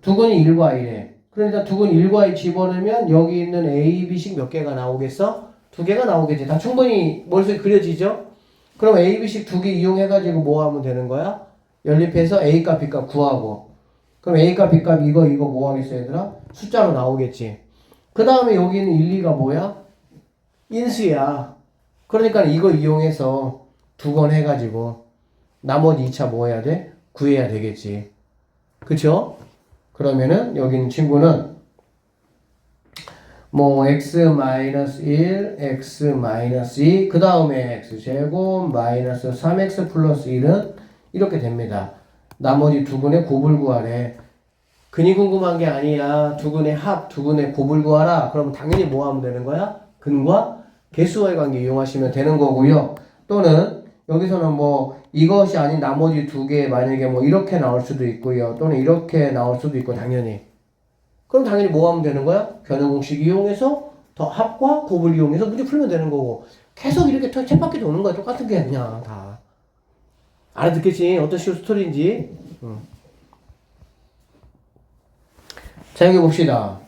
[SPEAKER 1] 두근이 1과 1에 그러니까 두근 1과 2 집어넣으면 여기 있는 A, B식 몇 개가 나오겠어? 2개가 나오겠지. 다 충분히 머릿속에 그려지죠? 그럼 A, B식 2개 이용해가지고 뭐 하면 되는 거야? 연립해서 A값, B값 구하고 그럼 A값, B값 이거 뭐 하겠어 얘들아? 숫자로 나오겠지. 그 다음에 여기 있는 1, 2가 뭐야? 인수야. 그러니까 이거 이용해서 두 번 해가지고 나머지 2차 뭐 해야 돼? 구해야 되겠지. 그쵸? 그러면은 여기 있는 친구는 뭐 x-1, x-2 그 다음에 x제곱 마이너스 3x 플러스 1은 이렇게 됩니다. 나머지 두근의 곱을 구하래. 근이 궁금한 게 아니야. 두근의 합, 두근의 곱을 구하라. 그러면 당연히 뭐 하면 되는 거야? 근과 개수와의 관계 이용하시면 되는 거고요. 또는 여기서는 뭐 이것이 아닌 나머지 두 개 만약에 뭐 이렇게 나올 수도 있고요. 또는 이렇게 나올 수도 있고 당연히. 그럼 당연히 뭐 하면 되는 거야? 변형 공식 이용해서 더 합과 곱을 이용해서 문제 풀면 되는 거고 계속 이렇게 쳇바퀴 도는 거야. 똑같은 게 그냥 다. 알아듣겠지? 어떤 식으로 스토리인지. 자, 여기 봅시다.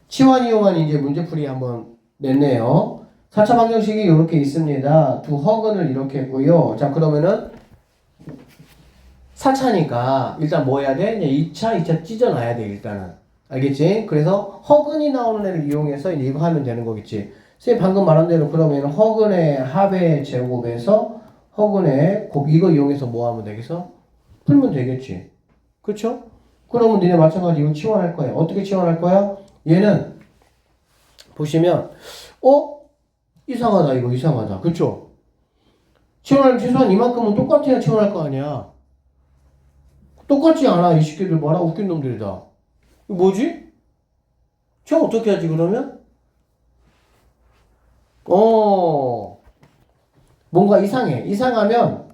[SPEAKER 1] 치환 이용한 이제 문제풀이 한번 냈네요. 4차 방정식이 이렇게 있습니다. 두 허근을 이렇게 했고요. 자, 그러면은 4차니까 일단 뭐 해야 돼? 2차 찢어놔야 돼, 일단은. 알겠지? 그래서 허근이 나오는 애를 이용해서 이제 이거 하면 되는 거겠지. 선생님 방금 말한 대로 그러면 허근의 합의 제곱에서 허근의 곱 이거 이용해서 뭐 하면 되겠어? 풀면 되겠지. 그쵸? 그러면 니네 마찬가지 이거 치환할 거야. 어떻게 치환할 거야? 얘는 보시면 이상하다 이거 이상하다. 그쵸? 치환하면 최소한 이만큼은 똑같아야 치환할 거 아니야. 똑같지 않아. 이 새끼들 뭐라 웃긴 놈들이다. 이거 뭐지? 치환 어떻게 하지 그러면? 뭔가 이상해. 이상하면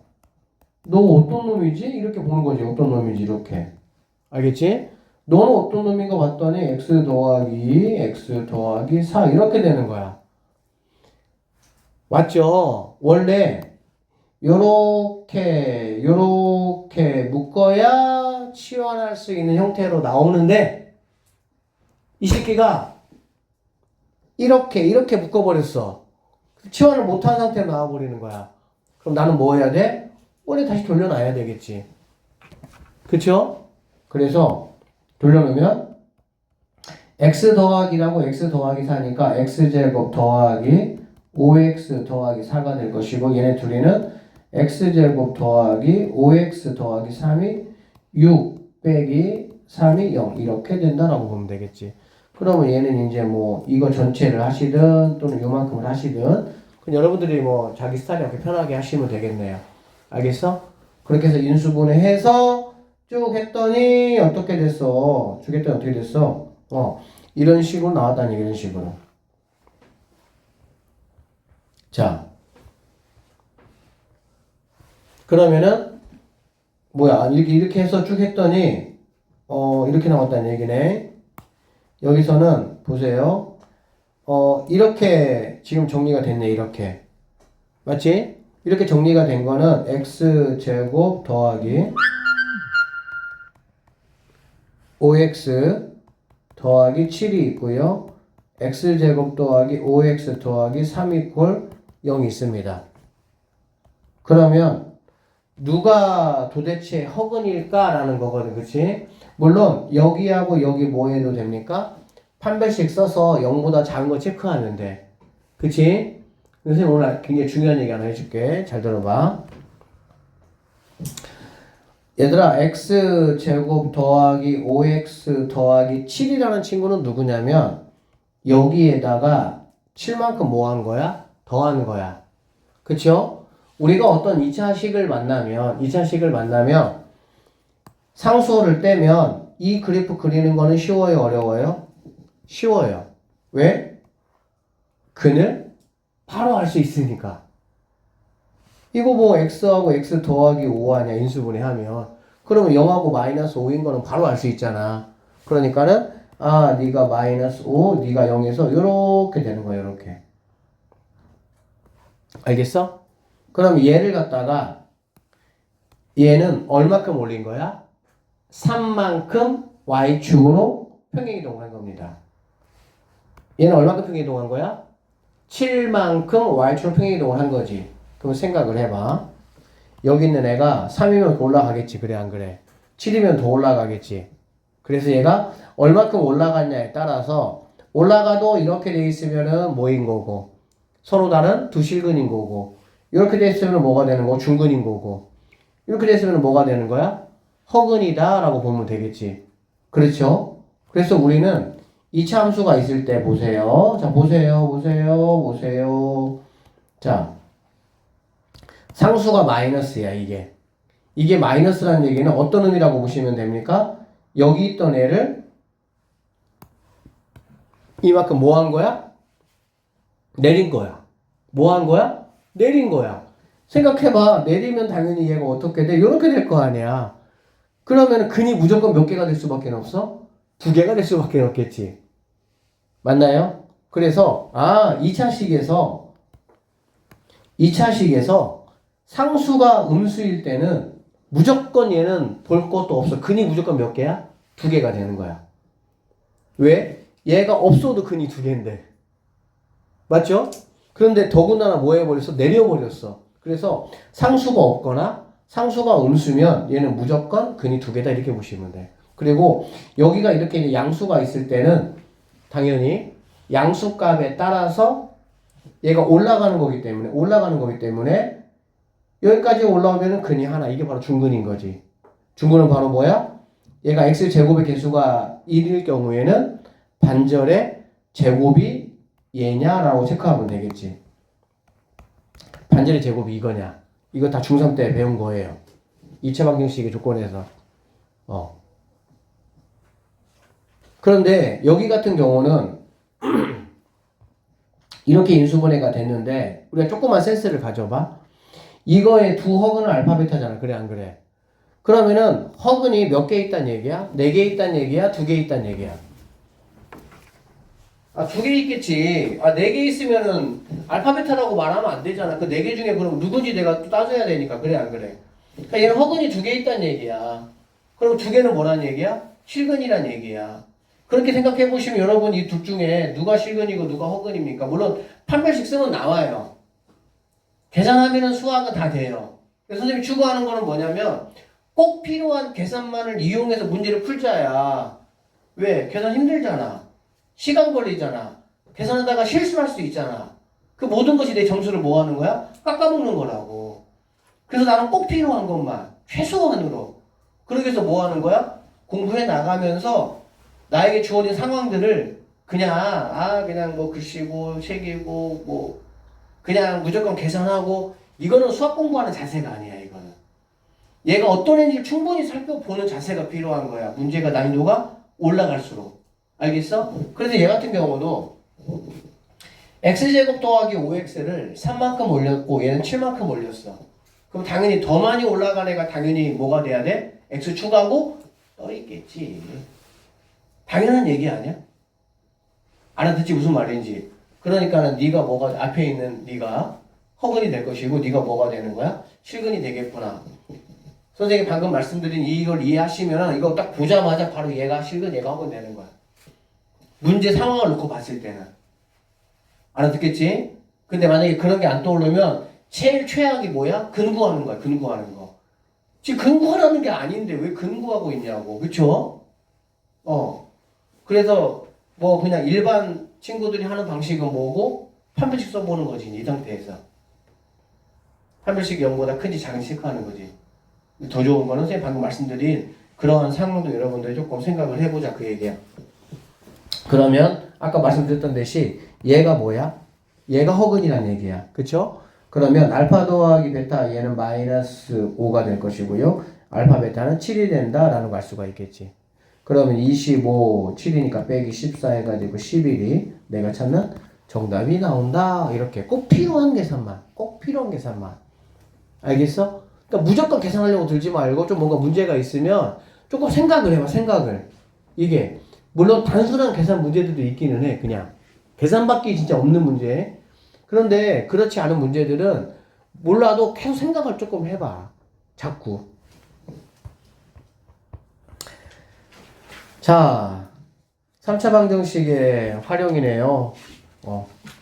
[SPEAKER 1] 너 어떤 놈이지? 이렇게 보는 거지. 어떤 놈이지 이렇게. 알겠지? 너는 어떤 놈인가 봤더니 x 더하기 4 이렇게 되는 거야. 맞죠? 원래 요렇게 묶어야 치환할 수 있는 형태로 나오는데 이 새끼가 이렇게 묶어버렸어. 치환을 못한 상태로 나와버리는 거야. 그럼 나는 뭐 해야 돼? 원래 다시 돌려놔야 되겠지. 그쵸? 그래서 돌려놓으면 x 더하기라고 x 더하기 4니까 x제곱 더하기 5x 더하기 4가 될 것이고 얘네 둘이는 x제곱 더하기 5x 더하기 3이 6 빼기 3이 0 이렇게 된다라고 보면 되겠지. 그러면 얘는 이제 뭐 이거 전체를 하시든 또는 요만큼을 하시든 그럼 여러분들이 뭐 자기 스타일에 이렇게 편하게 하시면 되겠네요. 알겠어? 그렇게 해서 인수분해해서 쭉 했더니 어떻게 됐어? 쭉 했더니 어떻게 됐어? 이런 식으로 나왔다니 이런 식으로. 자, 그러면은 뭐야? 이렇게 해서 쭉 했더니 이렇게 나왔다는 얘기네. 여기서는 보세요. 이렇게 지금 정리가 됐네. 이렇게 맞지? 이렇게 정리가 된 거는 x제곱 더하기 5x 더하기 7이 있고요. x제곱 더하기 5x 더하기 3 이퀄 0이 있습니다. 그러면 누가 도대체 허근일까라는 거거든. 그치? 물론 여기하고 여기 뭐 해도 됩니까? 판별식 써서 0보다 작은 거 체크하는데 그치? 선생님 오늘 굉장히 중요한 얘기 하나 해줄게. 잘 들어봐. 얘들아 x제곱 더하기 5x 더하기 7이라는 친구는 누구냐면 여기에다가 7만큼 뭐 한 거야? 더한 거야. 그쵸? 우리가 어떤 2차식을 만나면 상수호를 떼면 이 그래프 그리는 거는 쉬워요? 어려워요? 쉬워요. 왜? 근을 바로 알 수 있으니까. 이거 뭐 x하고 x 더하기 5 아니야 인수분해하면. 그러면 0하고 마이너스 5인 거는 바로 알 수 있잖아. 그러니까는 네가 마이너스 5, 네가 0에서 요렇게 되는 거야. 요렇게. 알겠어? 그럼 얘를 갖다가 얘는 얼마큼 올린 거야? 3만큼 y축으로 평행이동한 겁니다. 얘는 얼마큼 평행이동한 거야? 7만큼 y축으로 평행이동을 한 거지. 그럼 생각을 해봐. 여기 있는 애가 3이면 더 올라가겠지. 그래 안 그래? 7이면 더 올라가겠지. 그래서 얘가 얼마큼 올라갔냐에 따라서 올라가도 이렇게 돼 있으면은 뭐인 거고 서로 다른 두 실근인 거고 이렇게 돼 있으면 뭐가 되는 거? 중근인 거고 이렇게 돼 있으면 뭐가 되는 거야? 허근이다 라고 보면 되겠지. 그렇죠? 그래서 우리는 2차 함수가 있을 때 보세요. 자 보세요. 자 상수가 마이너스야 이게. 이게 마이너스라는 얘기는 어떤 의미라고 보시면 됩니까? 여기 있던 애를 이만큼 뭐 한 거야? 내린 거야. 뭐 한 거야? 내린 거야. 생각해봐. 내리면 당연히 얘가 어떻게 돼? 이렇게 될 거 아니야. 그러면 근이 무조건 몇 개가 될 수밖에 없어? 2개가 될 수밖에 없겠지. 맞나요? 그래서 2차식에서 상수가 음수일 때는 무조건 얘는 볼 것도 없어. 근이 무조건 몇 개야? 2개가 되는 거야. 왜? 얘가 없어도 근이 2개인데. 맞죠? 그런데 더군다나 뭐 해버렸어? 내려버렸어. 그래서 상수가 없거나 상수가 음수면 얘는 무조건 근이 2개다 이렇게 보시면 돼. 그리고 여기가 이렇게 이제 양수가 있을 때는 당연히 양수값에 따라서 얘가 올라가는 거기 때문에 여기까지 올라오면은 근이 하나. 이게 바로 중근인 거지. 중근은 바로 뭐야? 얘가 x제곱의 개수가 1일 경우에는 반절의 제곱이 얘냐라고 체크하면 되겠지. 반절의 제곱이 이거냐. 이거 다 중3 때 배운 거예요. 2차 방정식의 조건에서. 그런데 여기 같은 경우는 이렇게 인수분해가 됐는데 우리가 조그만 센스를 가져봐. 이거의 두 허근은 알파 베타잖아. 그래 안 그래? 그러면은 허근이 몇 개 있단 얘기야? 4개 있단 얘기야? 2개 있단 얘기야? 2개 있겠지. 4개 있으면은 알파 베타라고 말하면 안 되잖아. 그 4개 중에 그럼 누군지 내가 또 따져야 되니까. 그래 안 그래? 그러니까 얘는 허근이 2개 있단 얘기야. 그럼 2개는 뭐란 얘기야? 실근이란 얘기야. 그렇게 생각해 보시면 여러분 이 둘 중에 누가 실근이고 누가 허근입니까? 물론 판별식 쓰면 나와요. 계산하면은 수학은 다 돼요. 그래서 선생님이 추구하는 거는 뭐냐면 꼭 필요한 계산만을 이용해서 문제를 풀자야. 왜? 계산 힘들잖아. 시간 걸리잖아. 계산하다가 실수할 수 있잖아. 그 모든 것이 내 점수를 뭐 하는 거야? 깎아먹는 거라고. 그래서 나는 꼭 필요한 것만 최소한으로. 그러기 위해서 뭐 하는 거야? 공부해 나가면서 나에게 주어진 상황들을 그냥 뭐 글씨고 책이고 뭐 그냥 무조건 계산하고, 이거는 수학 공부하는 자세가 아니야. 이거는 얘가 어떤 애인지 충분히 살펴보는 자세가 필요한 거야. 문제가 난이도가 올라갈수록. 알겠어? 그래서 얘 같은 경우도 x제곱 더하기 5x를 3만큼 올렸고 얘는 7만큼 올렸어. 그럼 당연히 더 많이 올라간 애가 당연히 뭐가 돼야 돼? x 추가고 떠 있겠지. 당연한 얘기 아니야? 알아듣지 무슨 말인지. 그러니까는 네가 뭐가 앞에 있는 네가 허근이 될 것이고 네가 뭐가 되는 거야? 실근이 되겠구나. 선생님이 방금 말씀드린 이걸 이해하시면 이거 딱 보자마자 바로 얘가 실근 얘가 허근 되는 거야. 문제 상황을 놓고 봤을 때는. 알아듣겠지? 근데 만약에 그런 게 안 떠오르면 제일 최악이 뭐야? 근구하는 거야. 근구하는 거. 지금 근구하라는 게 아닌데 왜 근구하고 있냐고. 그쵸? 그래서 뭐 그냥 일반 친구들이 하는 방식은 뭐고? 판별식 써보는 거지. 이 상태에서. 판별식 0보다 큰지 작은지 체크하는 거지. 더 좋은 거는 선생님 방금 말씀드린 그러한 상황도 여러분들이 조금 생각을 해보자. 그 얘기야. 그러면 아까 말씀드렸던 듯이 얘가 뭐야? 얘가 허근이란 얘기야. 그쵸? 그러면 알파 더하기 베타 얘는 마이너스 5가 될 것이고요. 알파 베타는 7이 된다라는 걸 알 수가 있겠지. 그러면 25, 7이니까 빼기 14 해가지고 11이 내가 찾는 정답이 나온다. 이렇게 꼭 필요한 계산만. 꼭 필요한 계산만. 알겠어? 그러니까 무조건 계산하려고 들지 말고 좀 뭔가 문제가 있으면 조금 생각을 해봐. 생각을. 이게 물론 단순한 계산 문제들도 있기는 해. 그냥 계산밖에 진짜 없는 문제. 그런데 그렇지 않은 문제들은 몰라도 계속 생각을 조금 해봐. 자꾸. 자, 3차 방정식의 활용이네요.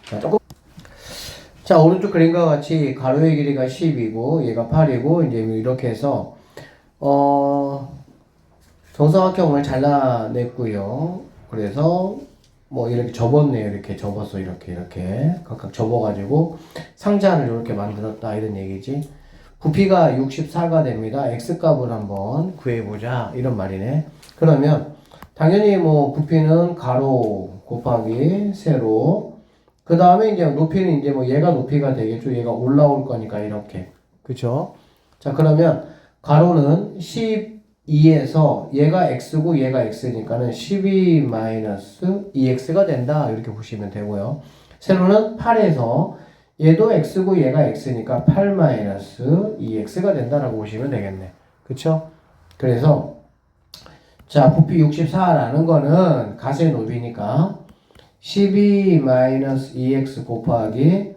[SPEAKER 1] 자, 조금. 자, 오른쪽 그림과 같이 가로의 길이가 10이고 얘가 8이고 이제 이렇게 해서 정사각형을 잘라냈고요. 그래서 뭐 이렇게 접었네요. 이렇게 접어서 이렇게 각각 접어가지고 상자를 이렇게 만들었다 이런 얘기지. 부피가 64가 됩니다. x값을 한번 구해보자 이런 말이네. 그러면 당연히 뭐 부피는 가로 곱하기 세로, 그 다음에 이제 높이는 이제 뭐 얘가 높이가 되겠죠. 얘가 올라올 거니까 이렇게. 그쵸? 자, 그러면 가로는 12에서 얘가 x고 얘가 x니까는 12-2x가 된다. 이렇게 보시면 되고요. 세로는 8에서 얘도 x고 얘가 x니까 8-2x가 된다라고 보시면 되겠네. 그쵸? 그래서 자, 부피 64라는 거는 가세 높이니까 12-2x 곱하기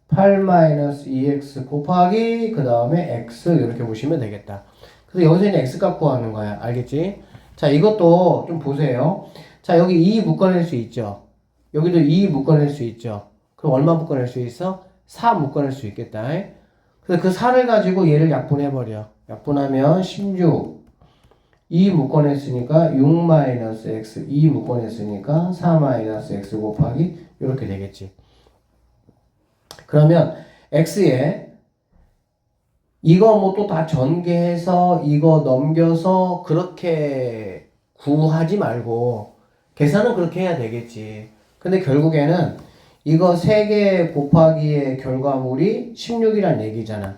[SPEAKER 1] 8-2x 곱하기 그 다음에 x 이렇게 보시면 되겠다. 그래서 여기서 이제 x값 구하는 거야. 알겠지? 자, 이것도 좀 보세요. 자, 여기 2 묶어낼 수 있죠. 여기도 2 묶어낼 수 있죠. 그럼 얼마 묶어낼 수 있어? 4 묶어낼 수 있겠다. 그래서 그 4를 가지고 얘를 약분해버려. 약분하면 16. 2 묶어냈으니까 6-x, 2 묶어냈으니까 4-x 곱하기 이렇게 되겠지. 그러면 x에 이거 뭐 또 다 전개해서 이거 넘겨서 그렇게 구하지 말고 계산은 그렇게 해야 되겠지. 근데 결국에는 이거 3개 곱하기의 결과물이 16이란 얘기잖아.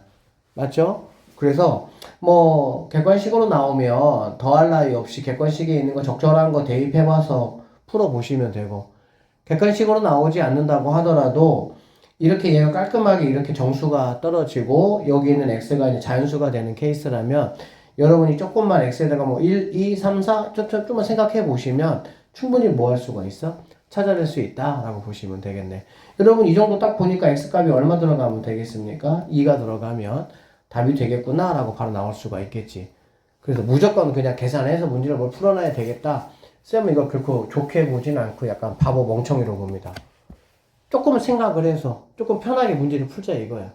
[SPEAKER 1] 맞죠? 그래서 뭐 객관식으로 나오면 더할 나위 없이 객관식에 있는 거 적절한 거 대입해봐서 풀어보시면 되고, 객관식으로 나오지 않는다고 하더라도 이렇게 얘가 깔끔하게 이렇게 정수가 떨어지고 여기 있는 x가 이제 자연수가 되는 케이스라면 여러분이 조금만 x에다가 뭐 1, 2, 3, 4 좀만 생각해 보시면 충분히 뭐 할 수가 있어? 찾아낼 수 있다 라고 보시면 되겠네. 여러분 이 정도 딱 보니까 x값이 얼마 들어가면 되겠습니까? 2가 들어가면 답이 되겠구나 라고 바로 나올 수가 있겠지. 그래서 무조건 그냥 계산해서 문제를 뭘 풀어놔야 되겠다. 쌤은 이거 결코 좋게 보진 않고 약간 바보 멍청이로 봅니다. 조금은 생각을 해서 조금 편하게 문제를 풀자 이거야.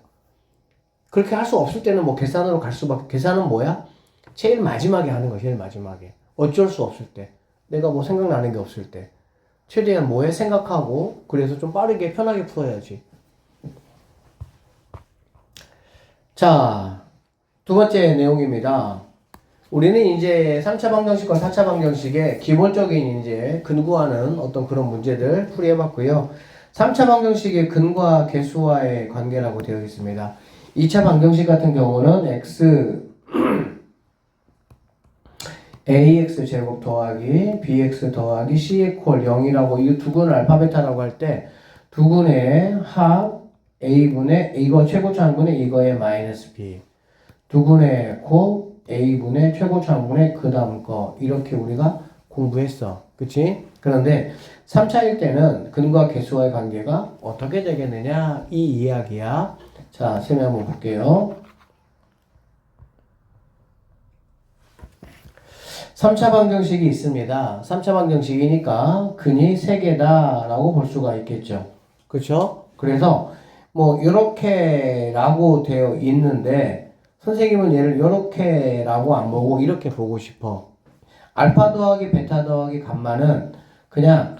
[SPEAKER 1] 그렇게 할 수 없을 때는 뭐 계산으로 갈 수밖에. 계산은 뭐야? 제일 마지막에 하는 거야. 제일 마지막에. 어쩔 수 없을 때. 내가 뭐 생각나는 게 없을 때. 최대한 뭐에 생각하고 그래서 좀 빠르게 편하게 풀어야지. 자, 두 번째 내용입니다. 우리는 이제 3차 방정식과 4차 방정식의 기본적인 이제 근구하는 어떤 그런 문제들 풀이해봤고요. 3차 방정식의 근과 개수와의 관계라고 되어 있습니다. 2차 방정식 같은 경우는 ax 제곱 더하기 bx 더하기 c equal 0이라고 이 두근을 알파베타라고 할 때 두근의 합 a분의 이거 최고차항분의 이거의 마이너스 b 두근의 곱 a분의 최고차항분의 그 다음 거 이렇게 우리가 공부했어. 그치? 그런데 3차일 때는 근과 개수와의 관계가 어떻게 되겠느냐 이 이야기야. 자, 셈을 한번 볼게요. 3차 방정식이 있습니다. 3차 방정식이니까 근이 3개다 라고 볼 수가 있겠죠. 그쵸? 그래서 뭐 이렇게 라고 되어 있는데 선생님은 얘를 이렇게 라고 안 보고 이렇게 보고 싶어. 알파 더하기 베타 더하기 감마는 그냥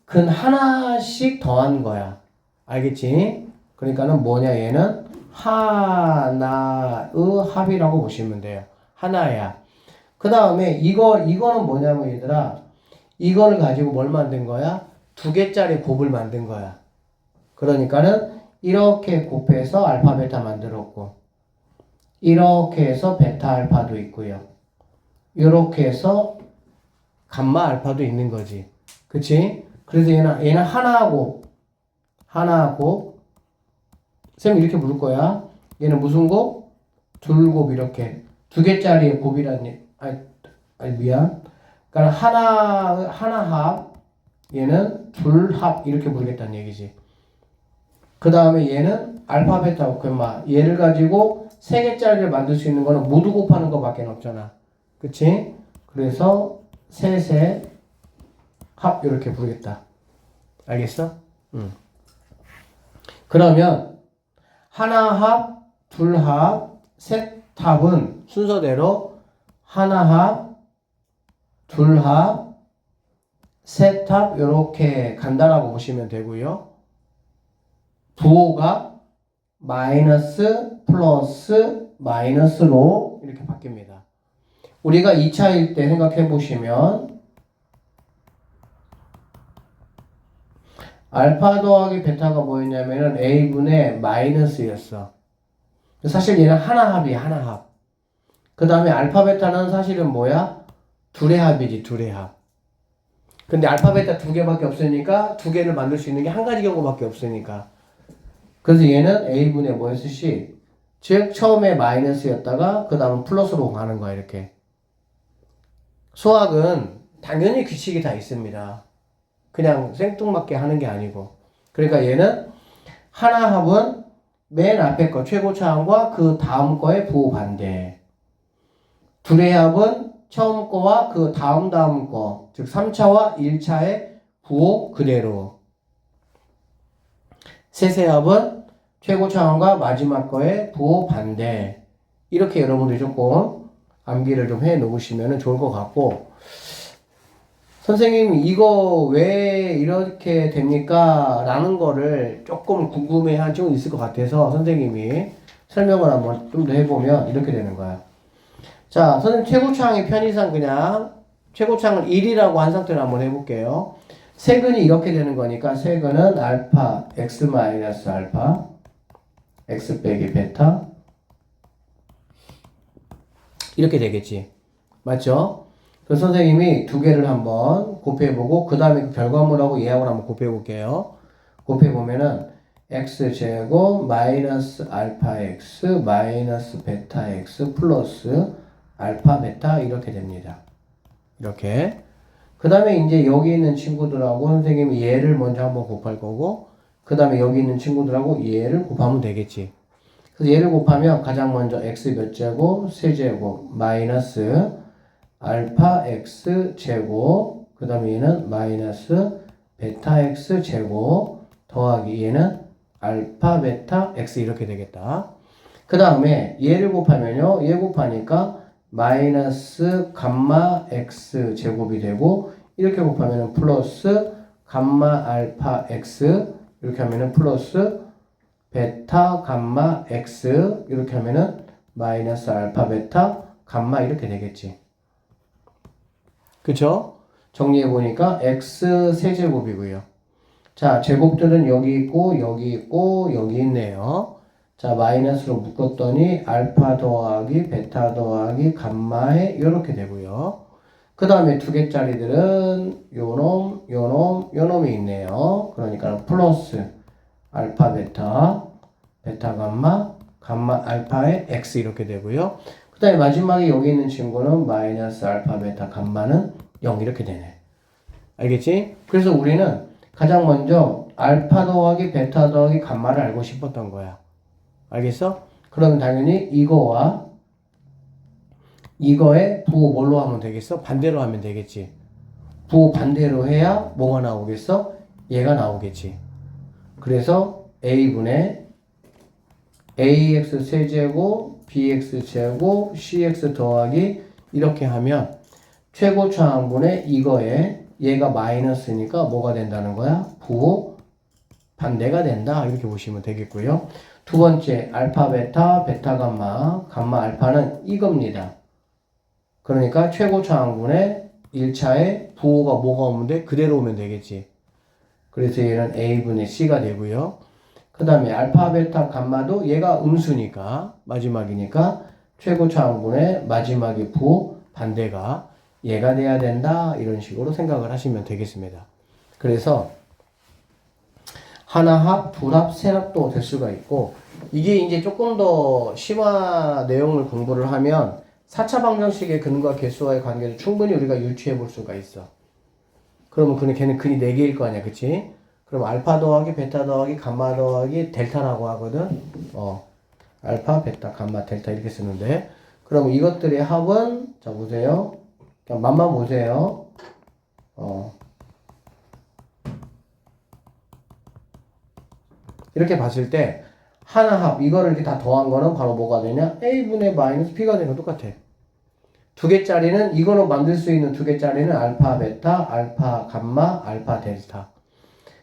[SPEAKER 1] 근 하나씩 더한 거야. 알겠지? 그러니까는 뭐냐 얘는 하나의 합이라고 보시면 돼요. 하나야. 그 다음에 이거는 뭐냐면 얘들아 이거를 가지고 뭘 만든 거야? 2개짜리 곱을 만든 거야. 그러니까는 이렇게 곱해서 알파 베타 만들었고 이렇게 해서 베타 알파도 있고요. 이렇게 해서 감마 알파도 있는 거지. 그치? 그래서 얘는 하나하고 쌤 이렇게 부를 거야. 얘는 무슨 곱? 둘곱 이렇게 2개짜리의 곱이라니 아니 미안. 그러니까 하나 합 얘는 둘 합 이렇게 부르겠다는 얘기지. 그 다음에 얘는 알파 베타 감마 얘를 가지고 3개짜리를 만들 수 있는 거는 모두 곱하는 거밖에 없잖아. 그치? 그래서 셋의 합 이렇게 부르겠다. 알겠어? 그러면 하나 합, 둘 합, 셋 합은 순서대로 하나 합, 둘 합, 셋 합 이렇게 간다라고 보시면 되고요. 부호가 마이너스, 플러스, 마이너스로 이렇게 바뀝니다. 우리가 2차일 때 생각해 보시면 알파 더하기 베타가 뭐였냐면은 a분의 마이너스였어. 사실 얘는 하나 합이야, 하나 합. 그 다음에 알파 베타는 사실은 뭐야? 둘의 합이지, 둘의 합. 근데 알파 베타 2개밖에 없으니까 2개를 만들 수 있는 게 한 가지 경우밖에 없으니까. 그래서 얘는 a분의 뭐였어? c. 즉 처음에 마이너스였다가 그 다음은 플러스로 가는 거야, 이렇게. 수학은 당연히 규칙이 다 있습니다. 그냥 생뚱맞게 하는 게 아니고. 그러니까 얘는 하나 합은 맨 앞에 거 최고차항과 그 다음 거의 부호 반대. 둘의 합은 처음 거와 그 다음 거, 즉 3차와 1차의 부호 그대로. 셋의 합은 최고차항과 마지막 거의 부호 반대. 이렇게 여러분들이 조금 암기를 좀 해 놓으시면 좋을 것 같고, 선생님 이거 왜 이렇게 됩니까? 라는 거를 조금 궁금해한 친구 있을 것 같아서 선생님이 설명을 한번 좀 더 해보면 이렇게 되는 거야. 자, 선생님 최고차항의 편의상 그냥 최고차항을 1이라고 한 상태로 한번 해볼게요. 세근이 이렇게 되는 거니까 세근은 알파 x 마이너스 알파 x 빼기 베타 이렇게 되겠지. 맞죠? 그래서 선생님이 2개를 한번 곱해보고 그 다음에 그 결과물하고 얘하고 한번 곱해볼게요. 곱해보면은 x제곱 마이너스 알파 x 마이너스 베타 x 플러스 알파 베타 이렇게 됩니다. 이렇게. 그 다음에 이제 여기 있는 친구들하고 선생님이 얘를 먼저 한번 곱할 거고 그 다음에 여기 있는 친구들하고 얘를 곱하면 되겠지. 그래서 얘를 곱하면 가장 먼저 x 몇 제곱 세제곱 마이너스 알파 x 제곱 그 다음에 얘는 마이너스 베타 x 제곱 더하기 얘는 알파 베타 x 이렇게 되겠다. 그 다음에 얘를 곱하면요 얘 곱하니까 마이너스 감마 x 제곱이 되고 이렇게 곱하면은 플러스 감마 알파 x 이렇게 하면은 플러스 베타 감마 x 이렇게 하면은 마이너스 알파 베타 감마 이렇게 되겠지. 그쵸? 정리해보니까 x 세제곱이고요. 자, 제곱들은 여기 있고 여기 있고 여기 있네요. 자, 마이너스로 묶었더니 알파 더하기 베타 더하기 감마에 이렇게 되고요. 그 다음에 두 개짜리들은 요놈, 요놈, 요놈이 있네요. 그러니까 플러스 알파 베타, 베타 감마, 감마 알파의 x 이렇게 되고요. 그 다음에 마지막에 여기 있는 친구는 마이너스 알파 베타 감마는 0 이렇게 되네. 알겠지? 그래서 우리는 가장 먼저 알파 더하기 베타 더하기 감마를 알고 싶었던 거야. 알겠어? 그러면 당연히 이거와 이거의 부호 뭘로 하면 되겠어? 반대로 하면 되겠지. 부호 반대로 해야 뭐가 나오겠어? 얘가 나오겠지. 그래서 a분의 ax 세제곱 bx 제곱 cx 더하기 이렇게 하면 최고차항분의 이거에 얘가 마이너스니까 뭐가 된다는 거야? 부호 반대가 된다. 이렇게 보시면 되겠고요. 두 번째 알파 베타 베타 감마 감마 알파는 이겁니다. 그러니까 최고차항분의 1차에 부호가 뭐가 오면 그대로 오면 되겠지. 그래서 얘는 a분의 c가 되고요. 그 다음에 알파 베타 감마도 얘가 음수니까 마지막이니까 최고차항분의 마지막의 부호 반대가 얘가 돼야 된다. 이런 식으로 생각을 하시면 되겠습니다. 그래서 하나합, 둘합, 세합도 될 수가 있고 이게 이제 조금 더 심화 내용을 공부를 하면 4차 방정식의 근과 개수와의 관계를 충분히 우리가 유추해 볼 수가 있어. 그러면 걔는 근이 4개일 거 아니야. 그치? 그럼 알파 더하기 베타 더하기 감마 더하기 델타라고 하거든. 알파, 베타, 감마, 델타 이렇게 쓰는데 그럼 이것들의 합은 자 보세요. 그냥 맛만 보세요. 이렇게 봤을 때 하나 합 이거를 이렇게 다 더한 거는 바로 뭐가 되냐? a분의 마이너스 b가 되는 거 똑같아. 두 개짜리는 이거로 만들 수 있는 두 개짜리는 알파 베타, 알파 감마, 알파 델타.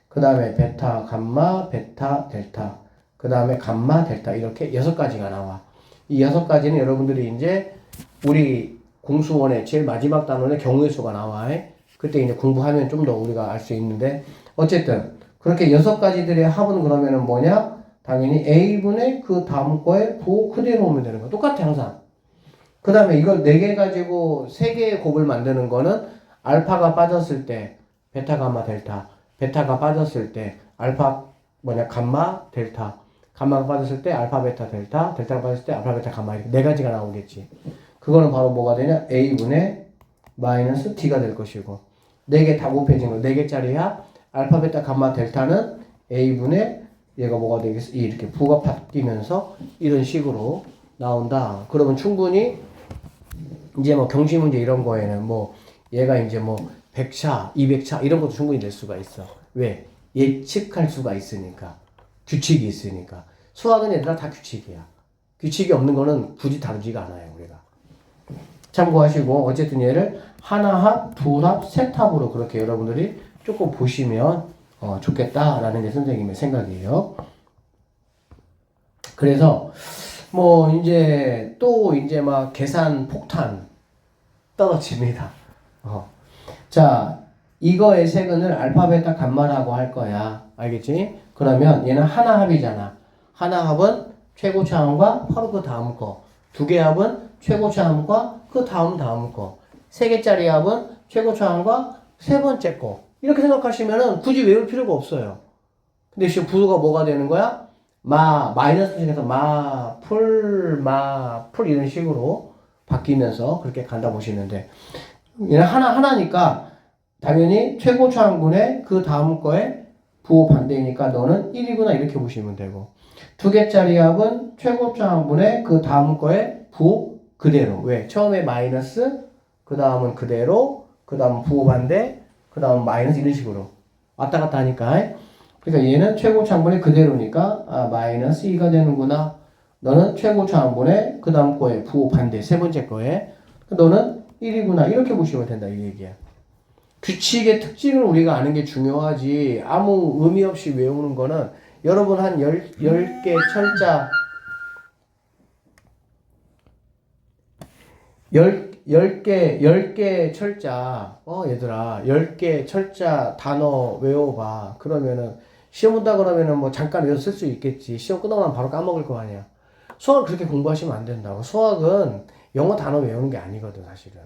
[SPEAKER 1] 그 다음에 베타 감마, 베타 델타. 그 다음에 감마 델타 이렇게 6가지가 나와. 이 6가지는 여러분들이 이제 우리 공수원의 제일 마지막 단원의 경우의 수가 나와. 그때 이제 공부하면 좀 더 우리가 알 수 있는데 어쨌든 그렇게 6가지들의 합은 그러면은 뭐냐? 당연히 a분의 그 다음 거에 부호 그대로 오면 되는 거야. 똑같아 항상. 그 다음에 이걸 4개 가지고 3개의 곱을 만드는 거는 알파가 빠졌을 때 베타 감마 델타, 베타가 빠졌을 때 알파 감마 델타, 감마가 빠졌을 때 알파 베타 델타, 델타가 빠졌을 때 알파 베타 감마 이렇게 4가지가 나오겠지. 그거는 바로 뭐가 되냐? a분의 마이너스 t가 될 것이고 4개 다 곱해진 거 4개짜리야. 알파 베타 감마 델타는 a분의 얘가 뭐가 되겠어? 이렇게 부가 바뀌면서 이런 식으로 나온다. 그러면 충분히 이제 뭐 경시 문제 이런 거에는 뭐 얘가 이제 뭐 100차, 200차 이런 것도 충분히 낼 수가 있어. 왜? 예측할 수가 있으니까. 규칙이 있으니까. 수학은 얘들아 다 규칙이야. 규칙이 없는 거는 굳이 다루지가 않아요, 우리가. 참고하시고 어쨌든 얘를 하나합, 둘합, 셋합으로 그렇게 여러분들이 조금 보시면 좋겠다라는 게 선생님의 생각이에요. 그래서 뭐 이제 또 이제 막 계산 폭탄 떨어집니다. 자, 이거의 세근을 알파 베타 감마라고 할 거야. 알겠지? 그러면 얘는 하나합이잖아. 하나합은 최고차항과 바로 그 다음 거. 2개 합은 최고차항과 그 다음 거. 3개짜리 합은 최고차항과 3번째 거. 이렇게 생각하시면은 굳이 외울 필요가 없어요. 근데 지금 부호가 뭐가 되는 거야? 마이너스 중에서 풀 이런 식으로 바뀌면서 그렇게 간다 보시면 돼. 얘는 하나니까 당연히 최고차항분의 그 다음 거에 부호 반대이니까 너는 1이구나 이렇게 보시면 되고 2개짜리 합은 최고차항분의 그 다음 거에 부호 그대로. 왜? 처음에 마이너스, 그 다음은 그대로, 그 다음은 부호 반대, 그 다음 마이너스 이런 식으로 왔다 갔다 하니까 그러니까 얘는 최고차항분의 그대로니까 마이너스 2가 되는구나. 너는 최고차항분의 그 다음 거에 부호 반대 3번째 거에 너는 1이구나 이렇게 보시면 된다 이 얘기야. 규칙의 특징을 우리가 아는 게 중요하지 아무 의미 없이 외우는 거는 여러분 한 10개 철자 열 개 철자, 얘들아, 10개 철자 단어 외워봐. 그러면은, 시험 온다 그러면은 뭐 잠깐 외워서 쓸 수 있겠지. 시험 끝나고 나면 바로 까먹을 거 아니야. 수학을 그렇게 공부하시면 안 된다고. 수학은 영어 단어 외우는 게 아니거든, 사실은.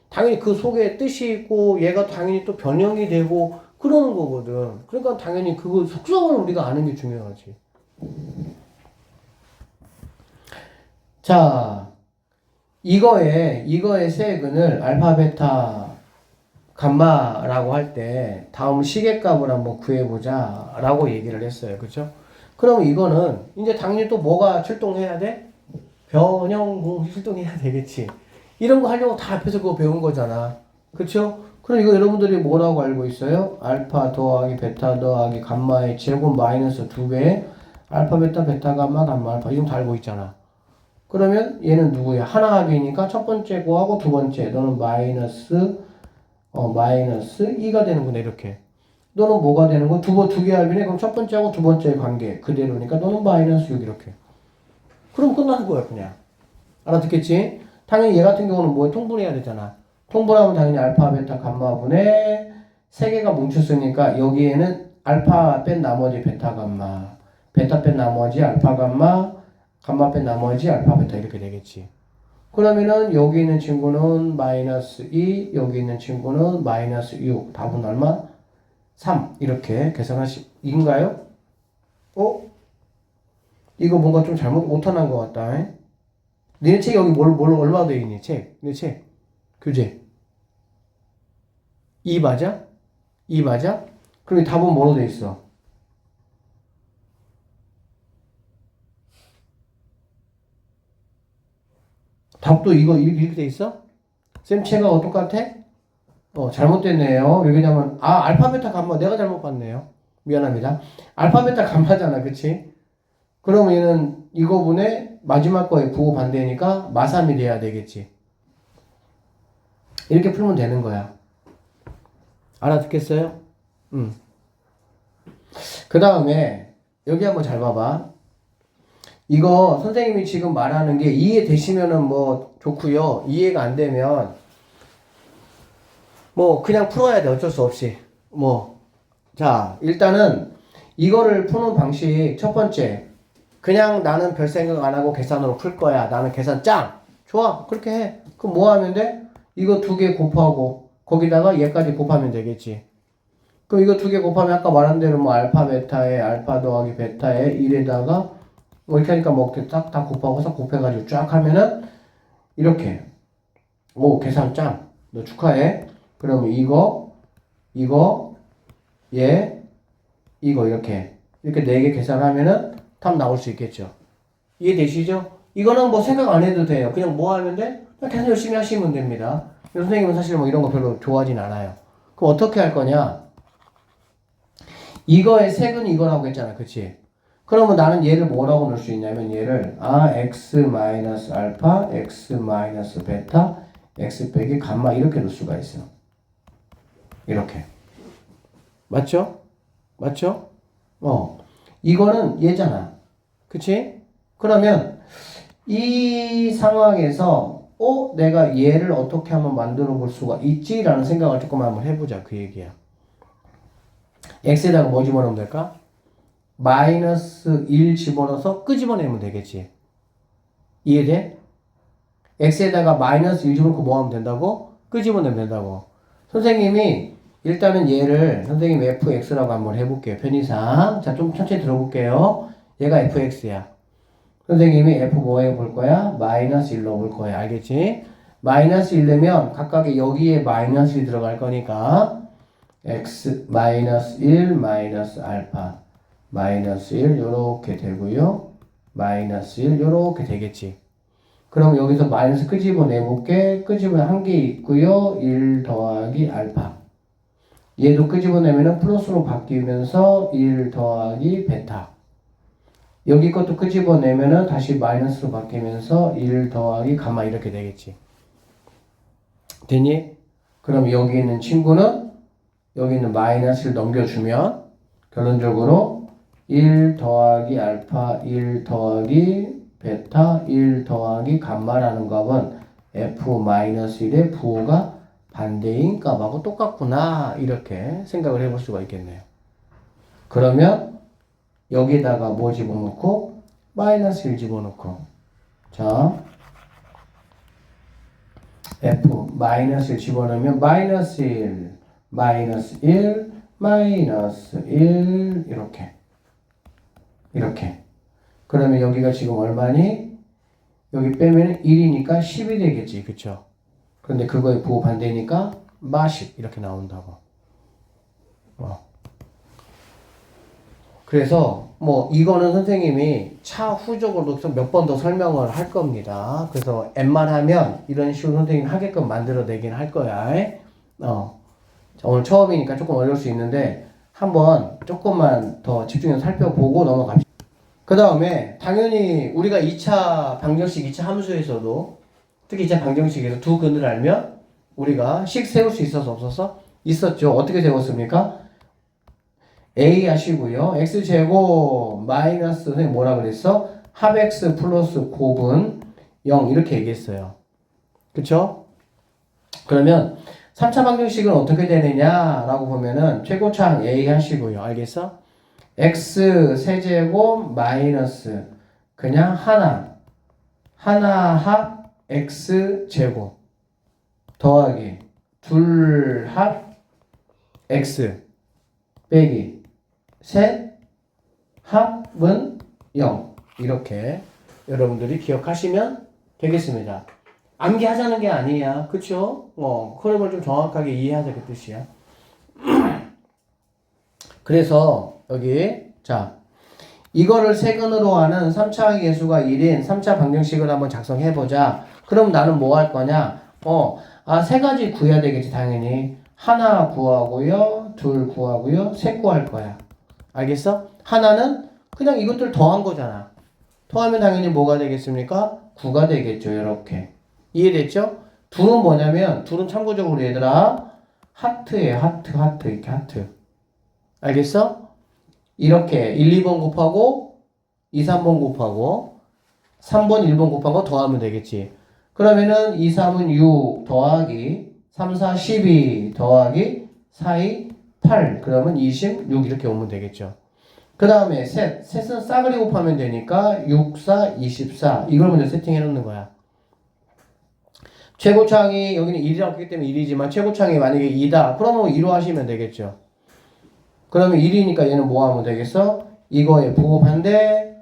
[SPEAKER 1] 당연히 그 속에 뜻이 있고, 얘가 당연히 또 변형이 되고, 그러는 거거든. 그러니까 당연히 그거 속성을 우리가 아는 게 중요하지. 자, 이거의 세근을 알파, 베타, 감마라고 할 때 다음 시계값을 한번 구해보자 라고 얘기를 했어요. 그쵸? 그럼 이거는 이제 당연히 또 뭐가 출동해야 돼? 변형 출동해야 되겠지. 이런 거 하려고 다 앞에서 그거 배운 거잖아. 그쵸? 그럼 이거 여러분들이 뭐라고 알고 있어요? 알파 더하기 베타 더하기 감마의 제곱 마이너스 2배 알파 베타 베타 감마 감마 알파 이런 거 다 알고 있잖아. 그러면 얘는 누구야? 하나 합이니까 첫 번째 거하고 두 번째 너는 마이너스 2가 되는구나 이렇게. 너는 뭐가 되는 거야? 두 개 합이네. 그럼 첫 번째하고 두 번째의 관계 그대로니까 너는 마이너스 6 이렇게. 그럼 끝나는 거야 그냥. 알아듣겠지? 당연히 얘 같은 경우는 뭐에 통분해야 되잖아. 통분하면 당연히 알파 베타 감마분의 세 개가 뭉쳤으니까 여기에는 알파 뺀 나머지 베타 감마 베타 뺀 나머지 알파 감마 감마 뺀 나머지 알파 베타 이렇게 되겠지. 그러면은 여기 있는 친구는 마이너스 2 여기 있는 친구는 마이너스 6 답은 얼마? 3 이렇게 계산하시인가요? 이거 뭔가 좀 잘못 오타난 것 같다. 에? 니네 책 여기 얼마 돼 있니? 책. 니네 책. 교재. 2 맞아? 2 맞아? 그럼 이 답은 뭐로 돼 있어? 답도 이거 이렇게 돼 있어? 쌤 책하고 똑같아? 잘못됐네요. 왜냐면 알파 베타 감마 내가 잘못 봤네요. 미안합니다. 알파 베타 감마잖아. 그치? 그럼 얘는 이거분의 마지막 거에 부호 반대니까 마삼이 돼야 되겠지. 이렇게 풀면 되는 거야. 알아듣겠어요? 그 다음에 여기 한번 잘 봐봐. 이거 선생님이 지금 말하는 게 이해되시면은 뭐 좋고요. 이해가 안 되면 뭐 그냥 풀어야 돼. 어쩔 수 없이. 자, 일단은 이거를 푸는 방식 첫 번째. 그냥 나는 별 생각 안 하고 계산으로 풀 거야. 나는 계산 짱! 좋아. 그렇게 해. 그럼 뭐 하면 돼? 이거 2개 곱하고 거기다가 얘까지 곱하면 되겠지. 그럼 이거 2개 곱하면 아까 말한 대로 뭐 알파 베타에 알파 더하기 베타에 1에다가 뭐 이렇게 하니까 뭐 이렇게 딱 다 곱하고서 곱해가지고 쫙 하면은 이렇게 계산 짱! 너 축하해. 그러면 이거 얘 이거 이렇게 4개 계산하면은 답 나올 수 있겠죠. 이해되시죠? 이거는 뭐 생각 안 해도 돼요. 그냥 뭐 하면 돼? 그냥 계산 열심히 하시면 됩니다. 선생님은 사실 뭐 이런 거 별로 좋아하진 않아요. 그럼 어떻게 할 거냐? 이거의 색은 이거라고 했잖아. 그치? 그러면 나는 얘를 뭐라고 넣을 수 있냐면 얘를 x 마이너스 알파, x 마이너스 베타, x 빼기 감마 이렇게 넣을 수가 있어. 이렇게. 맞죠? 맞죠? 이거는 얘잖아. 그치? 그러면 이 상황에서 내가 얘를 어떻게 한번 만들어 볼 수가 있지라는 생각을 조금 한번 해보자. 그 얘기야. x에다가 뭐 집어넣으면 될까? 마이너스 1 집어넣어서 끄집어내면 되겠지. 이해돼? x에다가 마이너스 1 집어넣고 뭐 하면 된다고? 끄집어내면 된다고. 선생님이 일단은 얘를 선생님 fx라고 한번 해볼게요. 편의상. 자, 좀 천천히 들어볼게요. 얘가 fx야. 선생님이 f 뭐 해볼 거야? 마이너스 1 넣어볼 거야. 알겠지? 마이너스 1 넣으면 각각의 여기에 마이너스 1 들어갈 거니까 x 마이너스 1 마이너스 알파 마이너스 1 요렇게 되고요. 마이너스 1 요렇게 되겠지. 그럼 여기서 마이너스 끄집어내볼게. 끄집어내 한 개 있고요. 1 더하기 알파. 얘도 끄집어내면은 플러스로 바뀌면서 1 더하기 베타. 여기 것도 끄집어내면은 다시 마이너스로 바뀌면서 1 더하기 감마 이렇게 되겠지. 됐니? 그럼 여기 있는 친구는 여기 있는 마이너스를 넘겨주면 결론적으로 1 더하기 알파 1 더하기 베타 1 더하기 감마라는 값은 F-1의 부호가 반대인 값하고 똑같구나 이렇게 생각을 해볼 수가 있겠네요. 그러면 여기다가 뭐 집어넣고 마이너스 1 집어넣고 자 F 마이너스 1 집어넣으면 마이너스 1 마이너스 1 마이너스 1 이렇게 그러면 여기가 지금 얼마니? 여기 빼면 1이니까 10이 되겠지 그쵸? 그런데 그거의 부호 반대니까 마십 이렇게 나온다고. 그래서 뭐 이거는 선생님이 차후적으로 몇 번 더 설명을 할 겁니다. 그래서 N만 하면 이런 식으로 선생님이 하게끔 만들어내긴 할 거야. 자, 오늘 처음이니까 조금 어려울 수 있는데 한번 조금만 더 집중해서 살펴보고 넘어갑시다. 그 다음에 당연히 우리가 2차 방정식, 2차 함수에서도 특히 2차 방정식에서 두 근을 알면 우리가 식 세울 수 있어서 없어서 있었죠. 어떻게 세웠습니까? A 하시고요. x제곱 마이너스 선생님 뭐라 그랬어? 합 x 플러스 곱은 0 이렇게 얘기했어요. 그쵸? 그러면 3차 방정식은 어떻게 되느냐 라고 보면은 최고차항 A 하시고요. 알겠어? x 세제곱 마이너스 그냥 하나 합 x 제곱 더하기 둘 합 x 빼기 셋 합은 0 이렇게 여러분들이 기억하시면 되겠습니다. 암기하자는 게 아니야. 그쵸? 흐름을 좀 정확하게 이해하자 그 뜻이야. 그래서 여기 자 이거를 세근으로 하는 3차 계수가 1인 3차 방정식을 한번 작성해보자. 그럼 나는 뭐 할 거냐? 세 가지 구해야 되겠지 당연히. 하나 구하고요. 둘 구하고요. 셋 구할 거야. 알겠어? 하나는 그냥 이것들 더한 거잖아. 더하면 당연히 뭐가 되겠습니까? 9가 되겠죠. 이렇게. 이해됐죠? 둘은 뭐냐면 둘은 참고적으로 얘들아 하트예요. 하트 이렇게 하트. 알겠어? 이렇게 1, 2번 곱하고 2, 3번 곱하고 3번, 1번 곱한 거 더하면 되겠지. 그러면은 2, 3은 6 더하기 3, 4, 12 더하기 4, 2, 8 그러면 26 이렇게 오면 되겠죠. 그 다음에 셋은 싸그리 곱하면 되니까 6, 4, 24 이걸 먼저 세팅해 놓는 거야. 최고차항이 여기는 1이라고 했기 때문에 1이지만 최고차항이 만약에 2다 그러면 2로 하시면 되겠죠. 그러면 1이니까 얘는 뭐 하면 되겠어? 이거에 부호 반대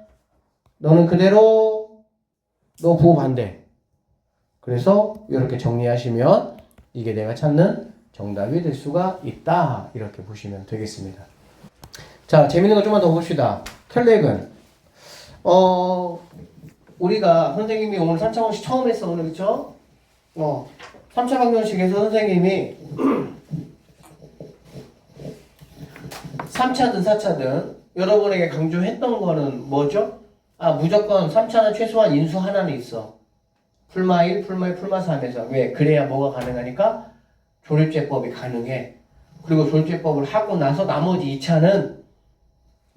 [SPEAKER 1] 너는 그대로 너 부호 반대 그래서 이렇게 정리하시면 이게 내가 찾는 정답이 될 수가 있다 이렇게 보시면 되겠습니다. 자 재밌는 거 좀만 더 봅시다. 켈렉은 우리가 선생님이 오늘 3차 방정식 처음 했어 오늘 그쵸? 3차 방정식에서 선생님이 3차든 4차든 여러분에게 강조했던 거는 뭐죠? 무조건 3차는 최소한 인수 하나는 있어. 풀마 1, 풀마 2, 풀마 3에서. 왜? 그래야 뭐가 가능하니까? 조립제법이 가능해. 그리고 조립제법을 하고 나서 나머지 2차는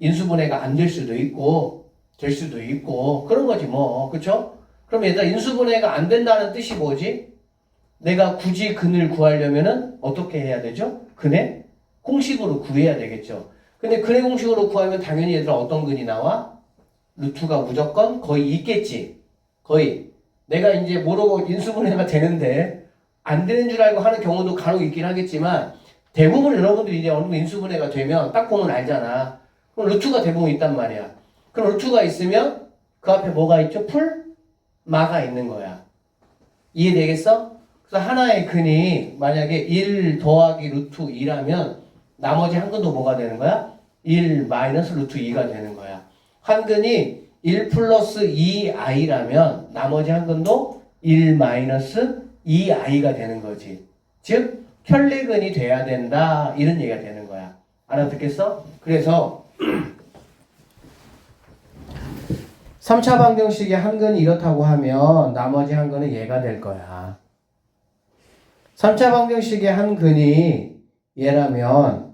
[SPEAKER 1] 인수분해가 안 될 수도 있고 될 수도 있고 그런 거지 뭐. 그쵸? 그럼 얘들아 인수분해가 안 된다는 뜻이 뭐지? 내가 굳이 근을 구하려면은 어떻게 해야 되죠? 근의 공식으로 구해야 되겠죠. 근데 근의 공식으로 구하면 당연히 얘들아 어떤 근이 나와? 루트가 무조건 거의 있겠지. 거의. 내가 이제 모르고 인수분해가 되는데 안 되는 줄 알고 하는 경우도 간혹 있긴 하겠지만 대부분 여러분들이 이제 어느 정도 인수분해가 되면 딱 보면 알잖아. 그럼 루트가 대부분 있단 말이야. 그럼 루트가 있으면 그 앞에 뭐가 있죠? 풀마가 있는 거야. 이해되겠어? 그래서 하나의 근이 만약에 1 더하기 루트 2라면 나머지 한 근도 뭐가 되는 거야? 1 마이너스 루트 2가 되는 거야. 한 근이 1 플러스 2i라면 나머지 한 근도 1 마이너스 2i가 되는 거지. 즉 편리근이 돼야 된다 이런 얘기가 되는 거야. 알아듣겠어? 그래서 3차 방정식의 한 근이 이렇다고 하면 나머지 한 근은 얘가 될 거야. 3차 방정식의 한 근이 얘라면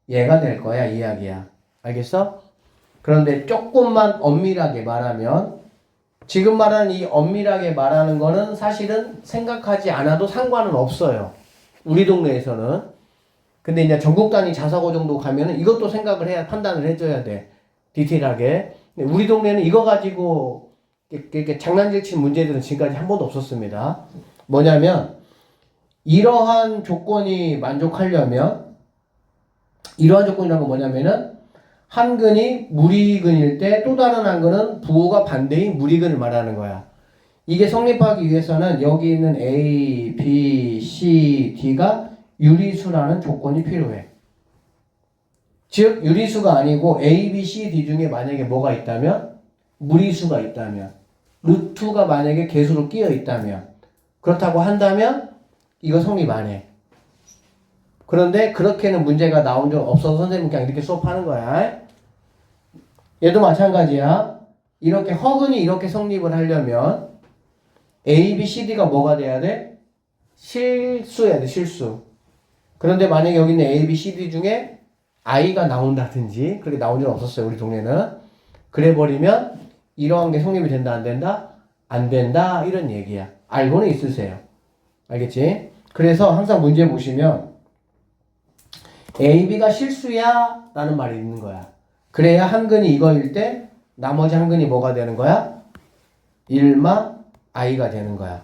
[SPEAKER 1] 얘가 될 거야 이야기야. 알겠어? 그런데 조금만 엄밀하게 말하면 지금 말하는 이 엄밀하게 말하는 거는 사실은 생각하지 않아도 상관은 없어요. 우리 동네에서는. 근데 이제 전국 단위 자사고 정도 가면은 이것도 생각을 해야 판단을 해줘야 돼. 디테일하게. 근데 우리 동네는 이거 가지고 이렇게 장난질 친 문제들은 지금까지 한 번도 없었습니다. 뭐냐면 이러한 조건이 만족하려면 이러한 조건이라는 건 뭐냐면은 한 근이 무리근일 때 또 다른 한 근은 부호가 반대인 무리근을 말하는 거야. 이게 성립하기 위해서는 여기 있는 A, B, C, D가 유리수라는 조건이 필요해. 즉 유리수가 아니고 A, B, C, D 중에 만약에 뭐가 있다면 무리수가 있다면 루트가 만약에 개수로 끼어 있다면 그렇다고 한다면 이거 성립 안 해. 그런데 그렇게는 문제가 나온 적 없어서 선생님 그냥 이렇게 수업하는 거야. 얘도 마찬가지야. 이렇게 허근이 이렇게 성립을 하려면 A, B, C, D가 뭐가 돼야 돼? 실수야 돼, 실수. 그런데 만약에 여기 있는 A, B, C, D 중에 I가 나온다든지 그렇게 나온 적 없었어요, 우리 동네는. 그래 버리면 이러한 게 성립이 된다, 안 된다? 안 된다, 이런 얘기야. 알고는 있으세요. 알겠지? 그래서 항상 문제 보시면 A, B가 실수야 라는 말이 있는 거야. 그래야 한 근이 이거일 때 나머지 한 근이 뭐가 되는 거야? 1마 I가 되는 거야.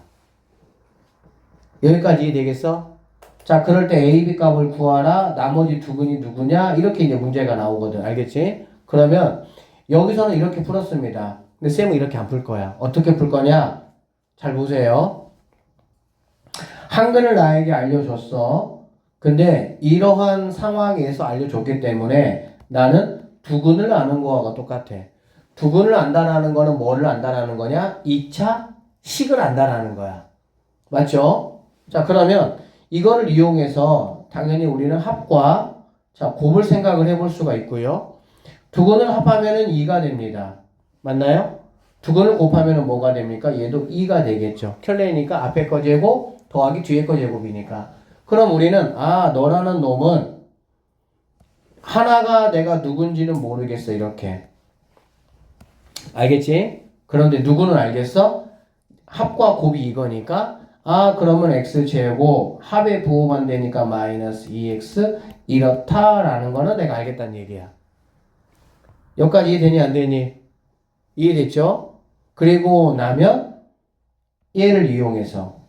[SPEAKER 1] 여기까지 이해되겠어? 자, 그럴 때 A, B 값을 구하라. 나머지 두 근이 누구냐? 이렇게 이제 문제가 나오거든. 알겠지? 그러면 여기서는 이렇게 풀었습니다. 근데 쌤은 이렇게 안 풀 거야. 어떻게 풀 거냐? 잘 보세요. 한 근을 나에게 알려줬어. 근데 이러한 상황에서 알려줬기 때문에 나는 두 근을 아는 거와 똑같아. 두 근을 안다라는 거는 뭐를 안다라는 거냐? 2차 식을 안다라는 거야. 맞죠? 자, 그러면 이거를 이용해서 당연히 우리는 합과 자, 곱을 생각을 해볼 수가 있고요. 두 근을 합하면은 2가 됩니다. 맞나요? 두 근을 곱하면은 뭐가 됩니까? 얘도 2가 되겠죠. 켤레니까 앞에 거 제곱 더하기 뒤에 거 제곱이니까. 그럼 우리는 너라는 놈은 하나가 내가 누군지는 모르겠어. 이렇게. 알겠지? 그런데 누구는 알겠어? 합과 곱이 이거니까 그러면 x제곱 합의 부호만 되니까 마이너스 2x 이렇다라는 거는 내가 알겠다는 얘기야. 여기까지 이해되니 안 되니? 이해됐죠? 그리고 나면 얘를 이용해서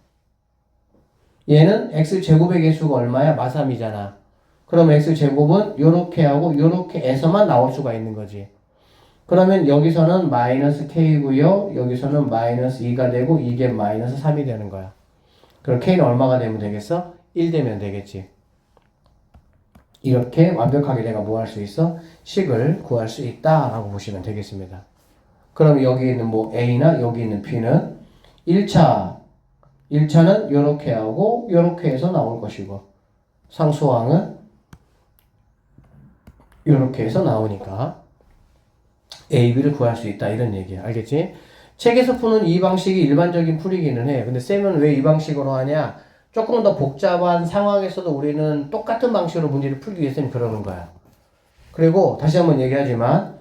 [SPEAKER 1] 얘는 x제곱의 개수가 얼마야? 마3이잖아. 그럼 x제곱은 요렇게 하고 요렇게 해서만 나올 수가 있는 거지. 그러면 여기서는 마이너스 k고요. 여기서는 마이너스 2가 되고 이게 마이너스 3이 되는 거야. 그럼 k는 얼마가 되면 되겠어? 1 되면 되겠지. 이렇게 완벽하게 내가 뭐 할 수 있어? 식을 구할 수 있다라고 보시면 되겠습니다. 그럼 여기 있는 뭐 a나 여기 있는 b는 1차는 요렇게 하고 요렇게 해서 나올 것이고 상수항은 요렇게 해서 나오니까 A, B를 구할 수 있다 이런 얘기야. 알겠지? 책에서 푸는 이 방식이 일반적인 풀이기는 해. 근데 쌤은 왜 이 방식으로 하냐? 조금 더 복잡한 상황에서도 우리는 똑같은 방식으로 문제를 풀기 위해서는 그러는 거야. 그리고 다시 한번 얘기하지만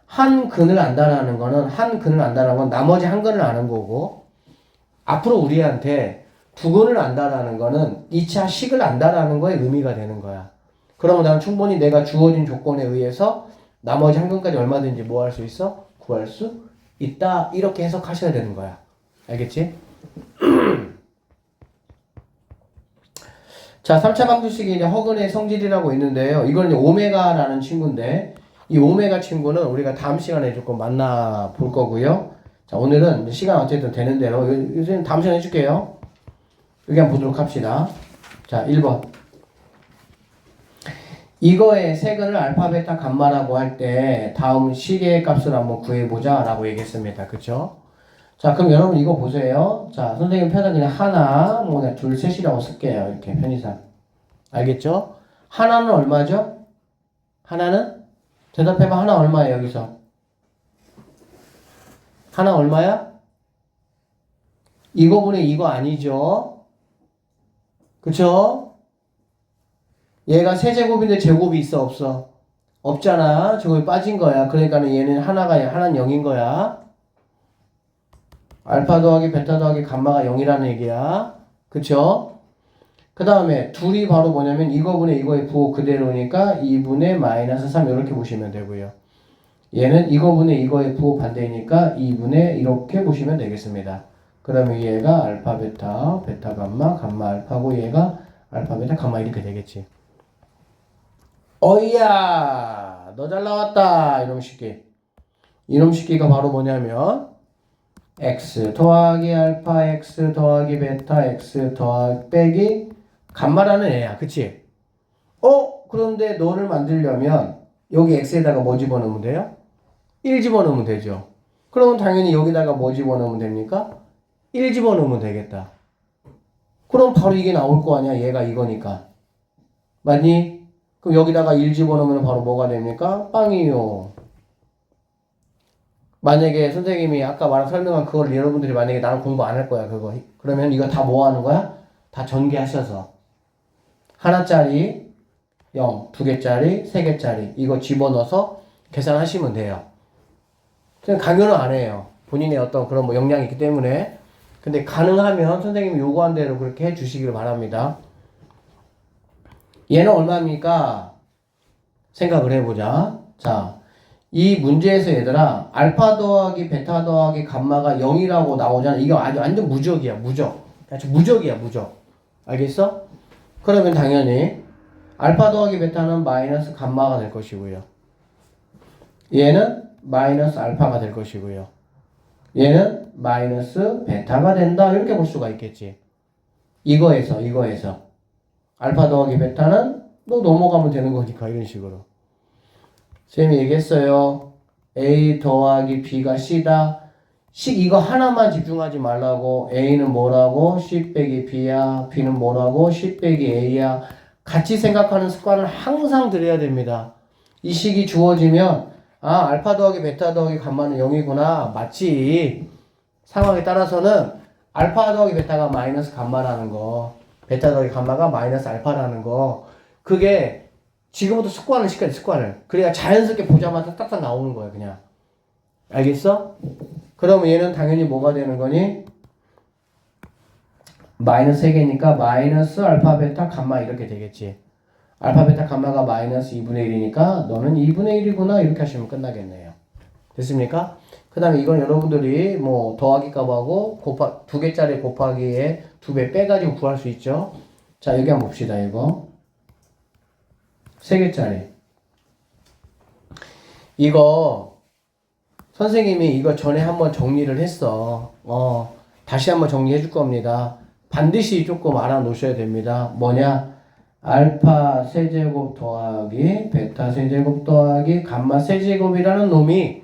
[SPEAKER 1] 한 근을 안다라는 건 나머지 한 근을 아는 거고 앞으로 우리한테 두 근을 안다라는 거는 2차 식을 안다라는 거에 의미가 되는 거야. 그러면 나는 충분히 내가 주어진 조건에 의해서 나머지 한 근까지 얼마든지 뭐 할 수 있어? 구할 수 있다. 이렇게 해석하셔야 되는 거야. 알겠지? 자, 3차 방정식이 이제 허근의 성질이라고 있는데요. 이건 이제 오메가라는 친구인데, 이 오메가 친구는 우리가 다음 시간에 조금 만나볼 거고요. 자, 오늘은 시간 어쨌든 되는 대로, 요즘 다음 시간에 해줄게요. 여기 한번 보도록 합시다. 자, 1번. 이거의 세근을 알파, 베타, 감마라고 할 때 다음 식의 값을 한번 구해보자 라고 얘기했습니다. 그쵸? 자, 그럼 여러분 이거 보세요. 자, 선생님 편은 그냥 하나, 둘, 셋이라고 쓸게요. 이렇게 편의상. 알겠죠? 하나는 얼마죠? 하나는? 대답해봐. 하나 얼마예요, 여기서? 하나 얼마야? 이거분의 이거 아니죠? 그쵸? 얘가 세제곱인데 제곱이 있어, 없어? 없잖아. 제곱이 빠진 거야. 그러니까는 얘는 하나는 0인 거야. 알파 더하기 베타 더하기 감마가 0이라는 얘기야. 그쵸? 그 다음에 둘이 바로 뭐냐면 이거분의 이거의 부호 그대로니까 2분의 마이너스 3 이렇게 보시면 되고요. 얘는 이거분의 이거의 부호 반대이니까 2분의 이렇게 보시면 되겠습니다. 그러면 얘가 알파 베타, 베타 감마, 감마 알파고 얘가 알파 베타 감마 이렇게 되겠지. 어이야 너 잘 나왔다 이놈 새끼. 이놈 새끼가 바로 뭐냐면 x 더하기 알파 x 더하기 베타 x 더하기 빼기 감마라는 애야. 그치? 그런데 너를 만들려면 여기 x에다가 뭐 집어넣으면 돼요? 1 집어넣으면 되죠. 그러면 당연히 여기다가 뭐 집어넣으면 됩니까? 1 집어넣으면 되겠다. 그럼 바로 이게 나올 거 아니야. 얘가 이거니까. 맞니? 그럼 여기다가 1 집어넣으면 바로 뭐가 됩니까? 빵이요. 만약에 선생님이 아까 설명한 그걸 여러분들이 만약에 나는 공부 안 할 거야. 그거. 그러면 이거 다 뭐 하는 거야? 다 전개하셔서. 하나짜리 0, 2개짜리, 3개짜리 이거 집어넣어서 계산하시면 돼요. 그냥 강요는 안 해요. 본인의 어떤 그런 뭐 역량이 있기 때문에. 근데 가능하면 선생님이 요구한 대로 그렇게 해 주시길 바랍니다. 얘는 얼마입니까? 생각을 해보자. 자, 이 문제에서 얘들아 알파 더하기 베타 더하기 감마가 0이라고 나오잖아. 이거 아주 완전 무적이야. 무적. 아주 무적이야. 무적. 알겠어? 그러면 당연히 알파 더하기 베타는 마이너스 감마가 될 것이고요. 얘는 마이너스 알파가 될 것이고요. 얘는 마이너스 베타가 된다. 이렇게 볼 수가 있겠지. 이거에서 알파 더하기 베타는 너 넘어가면 되는 거니까 이런 식으로. 쌤이 얘기했어요. A 더하기 B가 C다. 이거 하나만 집중하지 말라고. A는 뭐라고? C 빼기 B야. B는 뭐라고? C 빼기 A야. 같이 생각하는 습관을 항상 들여야 됩니다. 이 식이 주어지면 알파 더하기 베타 더하기 감마는 0이구나. 맞지. 상황에 따라서는 알파 더하기 베타가 마이너스 감마라는 거, 베타 더하기 감마가 마이너스 알파라는 거, 그게 지금부터 습관을 시켜야 돼. 습관을. 그래야 자연스럽게 보자마자 딱딱 나오는 거야. 그냥. 알겠어? 그러면 얘는 당연히 뭐가 되는 거니? 마이너스 3개니까 마이너스 알파 베타 감마 이렇게 되겠지. 알파 베타 감마가 마이너스 2분의 1이니까 너는 2분의 1이구나 이렇게 하시면 끝나겠네요. 됐습니까? 그 다음에 이건 여러분들이 뭐 더하기 값하고 2개짜리 곱하기에 2배 빼가지고 구할 수 있죠. 자 여기 한번 봅시다. 이거 3개짜리 이거 선생님이 이거 전에 한번 정리를 했어. 다시 한번 정리해 줄 겁니다. 반드시 조금 알아 놓으셔야 됩니다. 뭐냐? 알파 세제곱 더하기 베타 세제곱 더하기 감마 세제곱이라는 놈이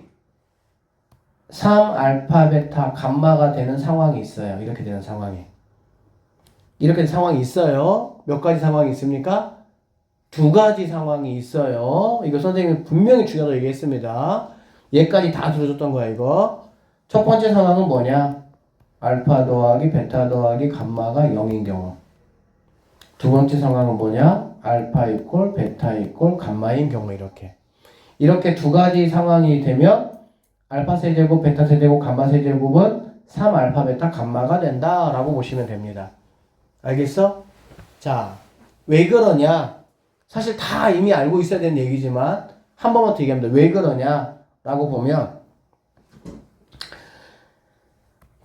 [SPEAKER 1] 3알파 베타 감마가 되는 상황이 있어요. 이렇게 되는 상황이. 이렇게 되는 상황이 있어요. 몇 가지 상황이 있습니까? 2가지 상황이 있어요. 이거 선생님이 분명히 중요하다고 얘기했습니다. 얘까지 다 들어줬던 거야 이거. 첫 번째 상황은 뭐냐? 알파 더하기 베타 더하기 감마가 0인 경우. 두 번째 상황은 뭐냐? 알파 이꼴 베타 이꼴 감마인 경우. 이렇게 2가지 상황이 되면 알파 세제곱 베타 세제곱 감마 세제곱은 3알파 베타 감마가 된다 라고 보시면 됩니다. 알겠어? 자, 왜 그러냐? 사실 다 이미 알고 있어야 되는 얘기지만 한 번만 더 얘기합니다. 왜 그러냐 라고 보면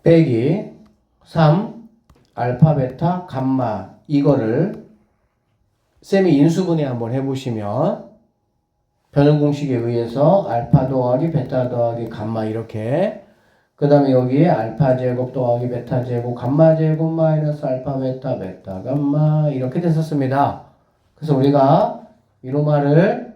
[SPEAKER 1] 빼기 3 알파 베타 감마 이거를 쌤이 인수분해 한번 해보시면 변형 공식에 의해서 알파 더하기 베타 더하기 감마 이렇게, 그 다음에 여기에 알파 제곱 더하기 베타 제곱 감마 제곱 마이너스 알파 베타 베타 감마 이렇게 됐었습니다. 그래서 우리가 이런 말을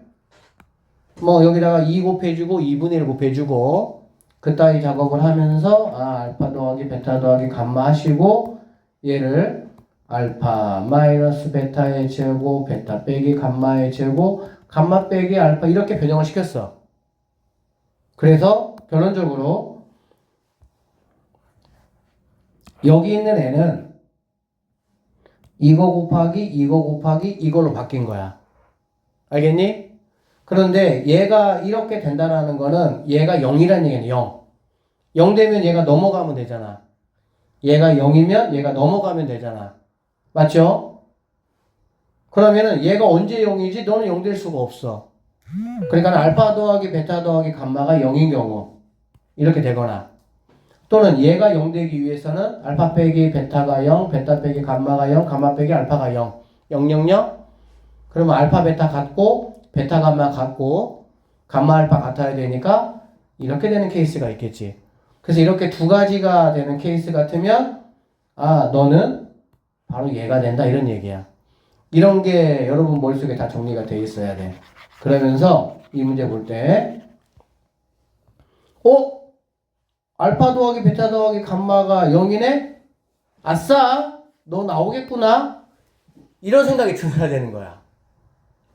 [SPEAKER 1] 뭐 여기다가 2 곱해주고 2분의 1 곱해주고 그따위 작업을 하면서 알파 더하기 베타 더하기 감마 하시고 얘를 알파 마이너스 베타의 제곱 베타 빼기 감마의 제곱 감마 빼기 알파 이렇게 변형을 시켰어. 그래서 결론적으로 여기 있는 애는 이거 곱하기 이걸로 바뀐 거야. 알겠니? 그런데 얘가 이렇게 된다라는 거는 얘가 0이라는 얘기는 0. 0 되면 얘가 넘어가면 되잖아. 얘가 0이면 얘가 넘어가면 되잖아. 맞죠? 그러면은 얘가 언제 0이지? 너는 0 될 수가 없어. 그러니까 알파 더하기 베타 더하기 감마가 0인 경우 이렇게 되거나 또는 얘가 0 되기 위해서는 알파 빼기 베타가 0, 베타 빼기 감마가 0, 감마 빼기 알파가 0, 0, 0, 0. 그러면 알파 베타 같고 베타 감마 같고 감마 알파 같아야 되니까 이렇게 되는 케이스가 있겠지. 그래서 이렇게 두 가지가 되는 케이스 같으면 아 너는 바로 얘가 된다 이런 얘기야. 이런 게 여러분 머릿속에 다 정리가 돼 있어야 돼. 그러면서 이 문제 볼 때 알파 더하기 베타 더하기 감마가 0이네? 아싸! 너 나오겠구나? 이런 생각이 들어야 되는 거야.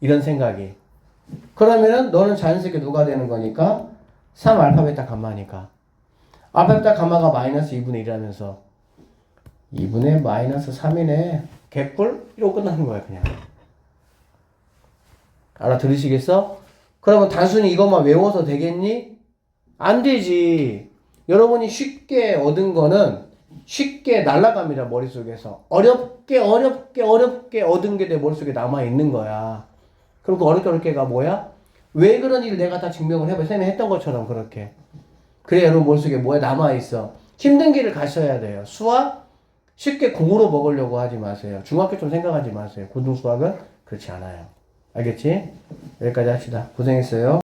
[SPEAKER 1] 이런 생각이. 그러면은 너는 자연스럽게 누가 되는 거니까? 3 알파 베타 감마니까. 알파 베타 감마가 마이너스 2분의 1이라면서 2분의 마이너스 3이네. 개꿀? 이러고 끝나는 거야 그냥. 알아들으시겠어? 그러면 단순히 이것만 외워서 되겠니? 안 되지. 여러분이 쉽게 얻은 거는 쉽게 날아갑니다. 머릿속에서. 어렵게 얻은 게 내 머릿속에 남아있는 거야. 그럼 그 어렵게가 뭐야? 왜 그런 일을 내가 다 증명을 해봐. 쌤이 했던 것처럼 그렇게. 그래 여러분 머릿속에 뭐야 남아있어. 힘든 길을 가셔야 돼요. 수학 쉽게 공으로 먹으려고 하지 마세요. 중학교 좀 생각하지 마세요. 고등수학은 그렇지 않아요. 알겠지? 여기까지 합시다. 고생했어요.